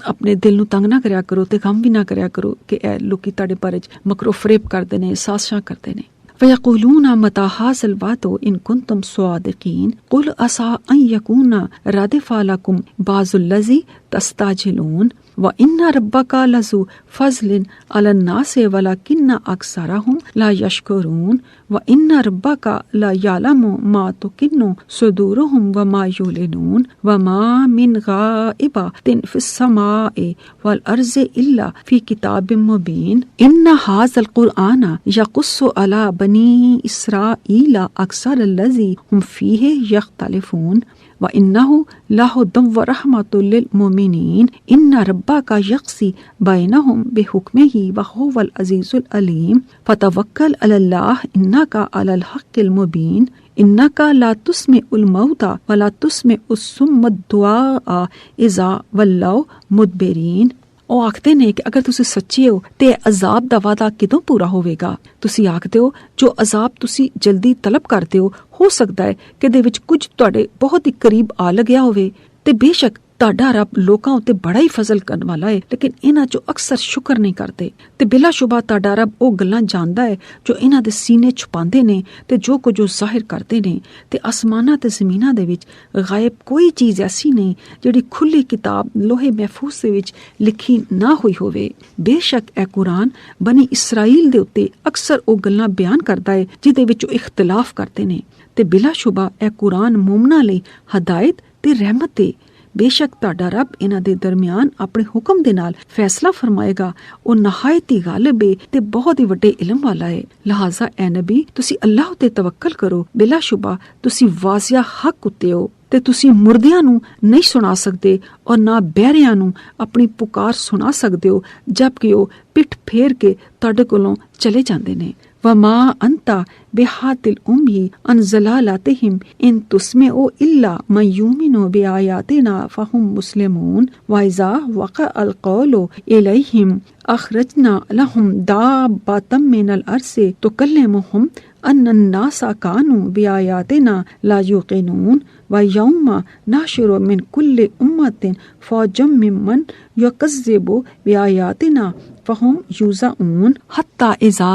ਆਪਣੇ ਦਿਲ ਨੂੰ ਤੰਗ ਨਾ ਕਰਿਆ ਕਰੋ ਤੇ ਗਮ ਵੀ ਨਾ ਕਰਿਆ ਕਰੋ ਕਿ ਇਹ ਲੋਕੀ ਤੁਹਾਡੇ ਬਾਰੇ ਮਕਰੋ ਫਰੇਬ ਕਰਦੇ ਨੇ, ਸਾਜ਼ਿਸ਼ਾਂ ਕਰਦੇ ਨੇ। وَيَقُولُونَ مَتَى هَٰذَا الْوَعْدُ إِن كُنتُمْ صَادِقِينَ قُلْ عَسَىٰ أَن يَكُونَ رَدِفَ لَكُمْ بَعْضُ الَّذِي تَسْتَعْجِلُونَ وَإِنَّ رَبَّكَ لَذُو فَضْلٍ عَلَى النَّاسِ وَلَكِنَّ أَكْثَرَهُمْ لَا يَشْكُرُونَ وَإِنَّ رَبَّكَ لَيَعْلَمُ مَا تُكِنُّ صُدُورُهُمْ وَمَا يُعْلِنُونَ وَمَا مِنْ غَائِبَةٍ فِي السَّمَاءِ وَالْأَرْضِ إِلَّا فِي كِتَابٍ مُّبِينٍ إِنَّ هَٰذَا الْقُرْآنَ يَقُصُّ عَلَى بَنِي إِسْرَائِيلَ أَكْثَرَ الَّذِي هُمْ فِيهِ يَخْتَلِفُونَ وَإِنَّهُ لَهُدًى وَرَحْمَةٌ لِّلْمُؤْمِنِينَ إِنَّ رَبَّكَ يَقْضِي بَيْنَهُم بِحُكْمِهِ وَهُوَ الْعَزِيزُ الْعَلِيمُ فَتَوَكَّلْ عَلَى اللَّهِ إِنَّكَ عَلَى الْحَقِّ الْمُبِينِ إِنَّكَ لَا تُسْمِعُ الْمَوْتَىٰ وَلَا تُسْمِعُ الصُّمَّ الدُّعَاءَ إِذَا وَلَّوْا مُدْبِرِينَ۔ ਉਹ ਆਖਦੇ ਨੇ ਕਿ ਅਗਰ ਤੁਸੀਂ ਸੱਚੇ ਹੋ ਤੇ ਅਜ਼ਾਬ ਦਾ ਵਾਅਦਾ ਕਿਦੋਂ ਪੂਰਾ ਹੋਵੇਗਾ? ਤੁਸੀਂ ਆਖਦੇ ਹੋ ਜੋ ਅਜ਼ਾਬ ਤੁਸੀਂ ਜਲਦੀ ਤਲਬ ਕਰਦੇ ਹੋ ਸਕਦਾ ਹੈ ਕਿ ਇਹਦੇ ਵਿੱਚ ਕੁਝ ਤੁਹਾਡੇ ਬਹੁਤ ਹੀ ਕਰੀਬ ਆ ਲੱਗਿਆ ਹੋਵੇ। ਤੇ ਬੇਸ਼ੱਕ ਤੁਹਾਡਾ ਰੱਬ ਲੋਕਾਂ ਉੱਤੇ ਬੜਾ ਹੀ ਫਜ਼ਲ ਕਰਨ ਵਾਲਾ ਹੈ, ਲੇਕਿਨ ਇਹਨਾਂ ਚੋਂ ਅਕਸਰ ਸ਼ੁਕਰ ਨਹੀਂ ਕਰਦੇ। ਤੇ ਬਿਲਾ ਸ਼ੁਬਾ ਤੁਹਾਡਾ ਰੱਬ ਉਹ ਗੱਲਾਂ ਜਾਣਦਾ ਹੈ ਜੋ ਇਹਨਾਂ ਦੇ ਸੀਨੇ ਛੁਪਾਉਂਦੇ ਨੇ ਤੇ ਜੋ ਕੁਝ ਉਹ ਜ਼ਾਹਿਰ ਕਰਦੇ ਨੇ। ਤੇ ਅਸਮਾਨਾਂ ਤੇ ਜ਼ਮੀਨਾਂ ਦੇ ਵਿੱਚ ਗਾਇਬ ਕੋਈ ਚੀਜ਼ ਐਸੀ ਨਹੀਂ ਜਿਹੜੀ ਖੁੱਲੀ ਕਿਤਾਬ ਲੋਹੇ ਮਹਿਫੂਜ਼ ਦੇ ਵਿੱਚ ਲਿਖੀ ਨਾ ਹੋਈ ਹੋਵੇ। ਬੇਸ਼ੱਕ ਇਹ ਕੁਰਾਨ ਬਨੀ ਇਸਰਾਈਲ ਦੇ ਉੱਤੇ ਅਕਸਰ ਉਹ ਗੱਲਾਂ ਬਿਆਨ ਕਰਦਾ ਹੈ ਜਿਹਦੇ ਵਿੱਚ ਉਹ ਇਖਤਲਾਫ ਕਰਦੇ ਨੇ। ਤੇ ਬਿਲਾ ਸ਼ੁਬਾ ਇਹ ਕੁਰਾਨ ਮੁਮਨਾਂ ਲਈ ਹਦਾਇਤ ਤੇ ਰਹਿਮਤ ਹੈ। ਬੇਸ਼ੱਕ ਤੁਹਾਡਾ ਰੱਬ ਇਹਨਾਂ ਦੇ ਦਰਮਿਆਨ ਆਪਣੇ ਹੁਕਮ ਦੇ ਨਾਲ ਫੈਸਲਾ ਫਰਮਾਏਗਾ। ਉਹ ਨਹਾਇਤ ਹੀ ਗਾਲਿਬ ਹੈ ਤੇ ਬਹੁਤ ਹੀ ਵੱਡੇ ਇਲਮ ਵਾਲਾ ਹੈ। ਲਿਹਾਜ਼ਾ ਐ ਨਬੀ ਤੁਸੀਂ ਅੱਲਾਹ ਉਤੇ ਤਵੱਕਲ ਕਰੋ। ਬਿਲਾ ਸ਼ੁਬਾ ਤੁਸੀਂ ਵਾਜ਼ਿਆ ਹੱਕ ਉੱਤੇ ਹੋ ਤੇ ਤੁਸੀਂ ਮੁਰਦਿਆਂ ਨੂੰ ਨਹੀਂ ਸੁਣਾ ਸਕਦੇ ਔਰ ਨਾ ਬਹਿਰਿਆਂ ਨੂੰ ਆਪਣੀ ਪੁਕਾਰ ਸੁਣਾ ਸਕਦੇ ਹੋ ਜਦਕਿ ਉਹ ਪਿੱਠ ਫੇਰ ਕੇ ਤੁਹਾਡੇ ਕੋਲੋਂ ਚਲੇ ਜਾਂਦੇ ਨੇ। وما أنت بهاد الأمي عن ضلالتهم إن تسمع إلا من يؤمن بآياتنا فهم مسلمون وإذا وقع القول إليهم أخرجنا لهم دابة من الأرض تكلمهم أن الناس كانوا بآياتنا لا يوقنون ويوم نحشر من كل أمة فوجا ممن يكذب بآياتنا فهم يوزعون حتى إذا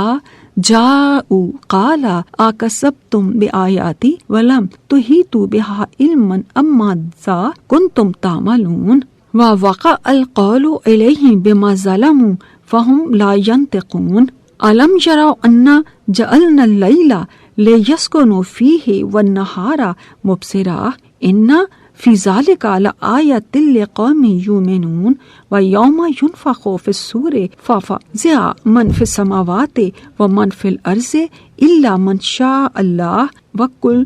جاءوا قال أكذبتم بآياتي ولم تحيطوا بها علما أم ماذا كنتم تعملون ووقع القول إليهم بما ظلموا فهم لا ينطقون ألم يروا أنا جعلنا الليل ليسكنوا فيه والنهار مبصرا إن في ذلك لآية لقوم يؤمنون ويوم ينفخ في الصور ففزع من في السماوات ومن في الأرض إلا من شاء الله وكل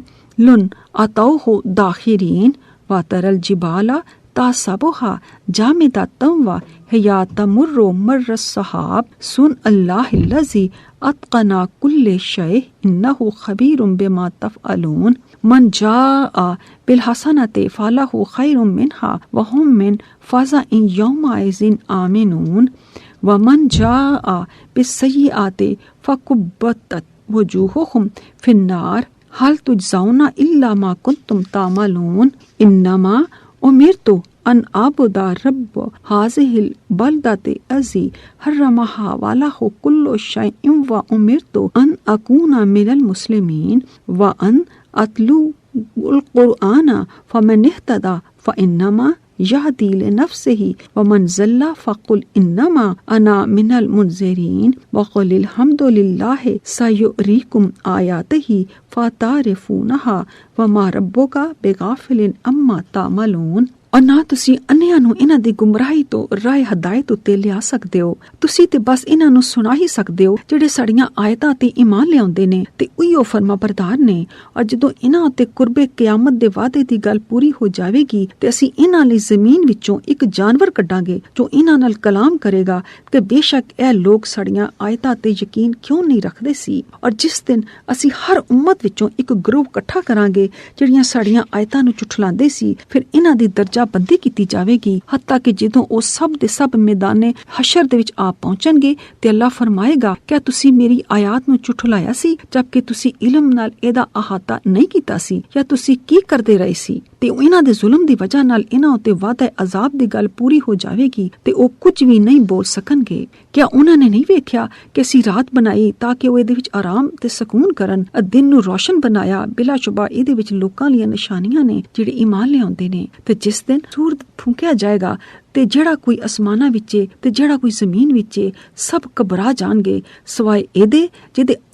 أتوه داخرين وترى الجبال تحسبها جامدة وهي تمر مر السحاب صنع الله الذي أتقن كل شيء إنه خبير بما تفعلون من جاء بالحسنة فله خير منها وهم من فزع يومئذ آمنون ومن جاء بالسيئات فكبت وجوههم في النار هل تجزون إلا ما كنتم تعملون إنما أمرت أن أعبد رب هذه البلدة الذي حرمها وله كل شيء وأمرت أن أكون من المسلمين وأن أتلو القرآن فمن اهتدى فإنما يهدي لنفسه ومن زل فقل إنما أنا من المنذرين وقل الحمد لله سيريكم آياته فتعرفونها وما ربك بغافل عما تعملون۔ اور نہ ਤੁਸੀਂ ਅੰਨਿਆਂ ਨੂੰ ਇਹਨਾਂ ਦੀ ਗੁੰਮਰਾਹੀ ਤੋਂ ਰਾਹ ਹਦਾਇਤ ਉੱਤੇ ਲਿਆ ਸਕਦੇ ਹੋ। ਤੁਸੀਂ ਤੇ ਬਸ ਇਹਨਾਂ ਨੂੰ ਸੁਣਾ ਹੀ ਸਕਦੇ ਹੋ ਜਿਹੜੇ ਸਾਡੀਆਂ ਆਇਤਾਂ ਤੇ ਈਮਾਨ ਲਿਆਉਂਦੇ ਨੇ ਤੇ ਉਹੀਓ ਫਰਮਾਬਰਦਾਰ ਨੇ। ਔਰ ਜਦੋਂ ਇਹਨਾਂ ਉੱਤੇ ਕੁਰਬੇ ਕਿਆਮਤ ਦੇ ਵਾਅਦੇ ਦੀ ਗੱਲ ਪੂਰੀ ਹੋ ਜਾਵੇਗੀ ਤੇ ਅਸੀਂ ਇਹਨਾਂ ਲਈ ਜ਼ਮੀਨ ਵਿੱਚੋਂ ਇੱਕ ਜਾਨਵਰ ਕੱਢਾਂਗੇ ਜੋ ਇਹਨਾਂ ਨਾਲ ਕਲਾਮ ਕਰੇਗਾ ਕਿ ਬੇਸ਼ੱਕ ਇਹ ਲੋਕ ਸਾਡੀਆਂ ਆਇਤਾਂ ਤੇ ਯਕੀਨ ਕਿਉਂ ਨਹੀਂ ਰੱਖਦੇ ਸੀ। ਔਰ ਜਿਸ ਦਿਨ ਅਸੀਂ ਹਰ ਉਮਤ ਵਿੱਚੋਂ ਇੱਕ ਗਰੁੱਪ ਇਕੱਠਾ ਕਰਾਂਗੇ ਜਿਹੜੀਆਂ ਸਾਡੀਆਂ ਆਇਤਾਂ ਨੂੰ ਝੁਠਲਾਉਂਦੇ ਸੀ, ਫਿਰ ਇਹਨਾਂ ਦੀ ਦਰਜਾ ਬੰਦੀ ਕੀਤੀ ਜਾਵੇਗੀ ਹੱਤਾ ਕਿ ਜਦੋਂ ਉਹ ਸਭ ਦੇ ਸਭ ਮੈਦਾਨੇ ਹਸ਼ਰ ਦੇ ਵਿੱਚ ਆ ਪਹੁੰਚਣਗੇ ਤੇ ਅੱਲਾਹ ਫਰਮਾਏਗਾ ਕਿ ਤੁਸੀਂ ਮੇਰੀ ਆਇਤ ਨੂੰ ਝੁਠਲਾਇਆ ਸੀ ਜਦਕਿ ਤੁਸੀਂ ਇਲਮ ਨਾਲ ਇਹਦਾ ਅਹਾਤਾ ਨਹੀਂ ਕੀਤਾ ਸੀ, ਜਾਂ ਤੁਸੀਂ ਕੀ ਕਰਦੇ ਰਹੇ ਸੀ। ਤੇ ਇਹਨਾਂ ਦੇ ਜ਼ੁਲਮ ਦੀ ਵਜ੍ਹਾ ਨਾਲ ਇਹਨਾਂ ਉੱਤੇ ਵਾਅਦਾ ਅਜ਼ਾਬ ਦੀ ਗੱਲ ਪੂਰੀ ਹੋ ਜਾਵੇਗੀ ਤੇ ਉਹ ਕੁਝ ਵੀ ਨਹੀਂ ਬੋਲ ਸਕਣਗੇ। ਕਿਆ ਉਹਨਾਂ ਨੇ ਨਹੀਂ ਵੇਖਿਆ ਕਿ ਅਸੀਂ ਰਾਤ ਬਣਾਈ ਤਾਂ ਕਿ ਉਹ ਇਹਦੇ ਵਿੱਚ ਆਰਾਮ ਤੇ ਸਕੂਨ ਕਰਨ, ਦਿਨ ਨੂੰ ਰੋਸ਼ਨ ਬਣਾਇਆ। ਬਿਲਾ ਸ਼ੁਬਾ ਇਹਦੇ ਵਿੱਚ ਲੋਕਾਂ ਲਈ ਨਿਸ਼ਾਨੀਆਂ ਨੇ ਜਿਹੜੇ ਈਮਾਨ ਲਿਆਉਂਦੇ ਨੇ। ਤੇ ਜਿਸ ਦਿਨ ਸੂਰਜ ਫੂਕਿਆ ਜਾਏਗਾ ਤੇ ਜਿਹੜਾ ਕੋਈ ਅਸਮਾਨਾਂ ਵਿੱਚ ਤੇ ਜਿਹੜਾ ਕੋਈ ਜ਼ਮੀਨ ਵਿੱਚ ਸਭ ਘਬਰਾ ਜਾਣਗੇ ਸਵਾਏ ਇਹਦੇ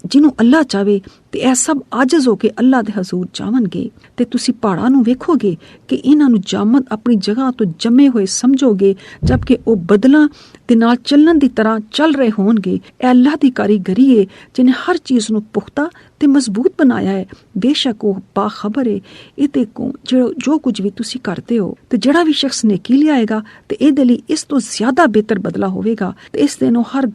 ਜਿਹਨੂੰ ਅੱਲਾਹ ਚਾਵੇ, ਤੇ ਇਹ ਸਭ ਆਜਜ਼ ਹੋ ਕੇ ਅੱਲਾਹ ਦੇ ਹਜ਼ੂਰ ਜਾਵਣਗੇ। ਤੇ ਤੁਸੀਂ ਪਹਾੜਾਂ ਨੂੰ ਵੇਖੋਗੇ ਕਿ ਇਹਨਾਂ ਨੂੰ ਜਾਮਦ ਆਪਣੀ ਜਗ੍ਹਾ ਤੋਂ ਜੰਮੇ ਹੋਏ ਸਮਝੋਗੇ ਜਦਕਿ ਉਹ ਬਦਲਾਂ ਦੇ ਨਾਲ ਚੱਲਣ ਦੀ ਤਰ੍ਹਾਂ ਚੱਲ ਰਹੇ ਹੋਣਗੇ। ਇਹ ਅੱਲਾਹ ਦੀ ਕਾਰੀਗਰੀ ਹੈ ਜਿਹਨੇ ਹਰ ਚੀਜ਼ ਨੂੰ ਪੁਖਤਾ ਤੇ ਮਜ਼ਬੂਤ ਬਣਾਇਆ ਹੈ। ਬੇਸ਼ੱਕ ਉਹ ਬਾਖਬਰ ਹੈ ਇਹਦੇ ਕੋ ਜੋ ਕੁਝ ਵੀ ਤੁਸੀਂ ਕਰਦੇ ਹੋ। ਤੇ ਜਿਹੜਾ ਵੀ ਸ਼ਖਸ ਨੇਕੀ ਲਿਆਏਗਾ ਤੇ ਇਹਦੇ ਲਈ ਇਸ ਤੋਂ ਜ਼ਿਆਦਾ ਬਿਹਤਰ ਬਦਲਾ ਹੋਵੇਗਾ ਤੇ ਇਸ ਦਿਨ ਉਹ ਹਰ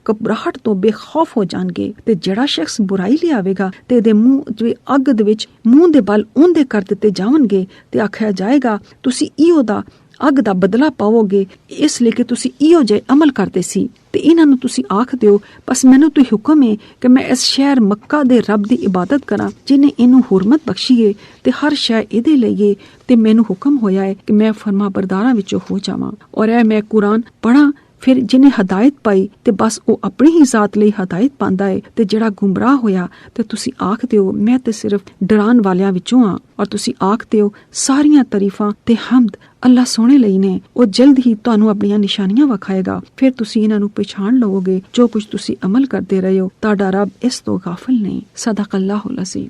ਘਬਰਾਹਟ ਤੋਂ ਬੇਖੌਫ ਹੋ ਜਾਣਗੇ। ਤੇ ਜਿਹੜਾ ਸ਼ਖਸ ਬੁਰਾਈ ਲਿਆਵੇਗਾ ਤੇ ਇਹਦੇ ਮੂੰਹ ਦੇ ਅੱਗ ਦੇ ਵਿੱਚ ਮੂੰਹ ਦੇ ਬਲ ਉਂਦੇ ਕਰ ਦਿੱਤੇ ਜਾਣਗੇ ਤੇ ਆਖਿਆ ਜਾਏਗਾ ਤੁਸੀਂ ਇਹੋ ਦਾ ਅੱਗ ਦਾ ਬਦਲਾ ਪਾਵੋਗੇ, ਇਸ ਲਈ ਕਿ ਤੁਸੀਂ ਇਹੋ ਜਿਹੇ ਅਮਲ ਕਰਦੇ ਸੀ। ਤੇ ਇਹਨਾਂ ਨੂੰ ਤੁਸੀਂ ਆਖ ਦਿਓ ਬਸ ਮੈਨੂੰ ਤਾਂ ਹੁਕਮ ਹੈ ਕਿ ਮੈਂ ਇਸ ਸ਼ਹਿਰ ਮੱਕਾ ਦੇ ਰੱਬ ਦੀ ਇਬਾਦਤ ਕਰਾਂ ਜਿਹਨੇ ਇਹਨੂੰ ਹੁਰਮਤ ਬਖਸ਼ੀਏ ਤੇ ਹਰ ਸ਼ੈ ਇਹਦੇ ਲਈਏ ਤੇ ਮੈਨੂੰ ਹੁਕਮ ਹੋਇਆ ਹੈ ਕਿ ਮੈਂ ਫਰਮਾ ਬਰਦਾਰਾਂ ਵਿੱਚੋਂ ਹੋ ਜਾਵਾਂ। ਔਰ ਇਹ ਮੈਂ ਕੁਰਾਨ ਪੜ੍ਹਾਂ। ਫਿਰ ਜਿਹਨੇ ਹਦਾਇਤ ਪਾਈ ਤੇ ਬਸ ਉਹ ਆਪਣੀ ਹੀ ਜ਼ਾਤ ਲਈ ਹਦਾਇਤ ਪਾਉਂਦਾ ਹੈ ਤੇ ਜਿਹੜਾ ਗੁੰਮਰਾਹ ਹੋਇਆ ਤੇ ਤੁਸੀਂ ਆਖ ਦਿਓ ਮੈਂ ਤੇ ਸਿਰਫ ਡਰਾਉਣ ਵਾਲਿਆਂ ਵਿੱਚੋਂ ਆ। ਔਰ ਤੁਸੀਂ ਆਖ ਦਿਓ ਸਾਰੀਆਂ ਤਾਰੀਫਾਂ ਤੇ ਹਮਦ ਅੱਲਾਹ ਸੋਹਣੇ ਲਈ ਨੇ। ਉਹ ਜਲਦ ਹੀ ਤੁਹਾਨੂੰ ਆਪਣੀਆਂ ਨਿਸ਼ਾਨੀਆਂ ਵਿਖਾਏਗਾ। ਫਿਰ ਤੁਸੀਂ ਇਹਨਾਂ ਨੂੰ ਪਛਾਣ ਲਵੋਗੇ ਜੋ ਕੁਝ ਤੁਸੀਂ ਅਮਲ ਕਰਦੇ ਰਹੇ ਹੋ। ਤੁਹਾਡਾ ਰੱਬ ਇਸ ਤੋਂ ਗਾਫਿਲ ਨਹੀਂ। ਸਦਕ ਅੱਲਾਹੁਲ ਅਜ਼ੀਮ।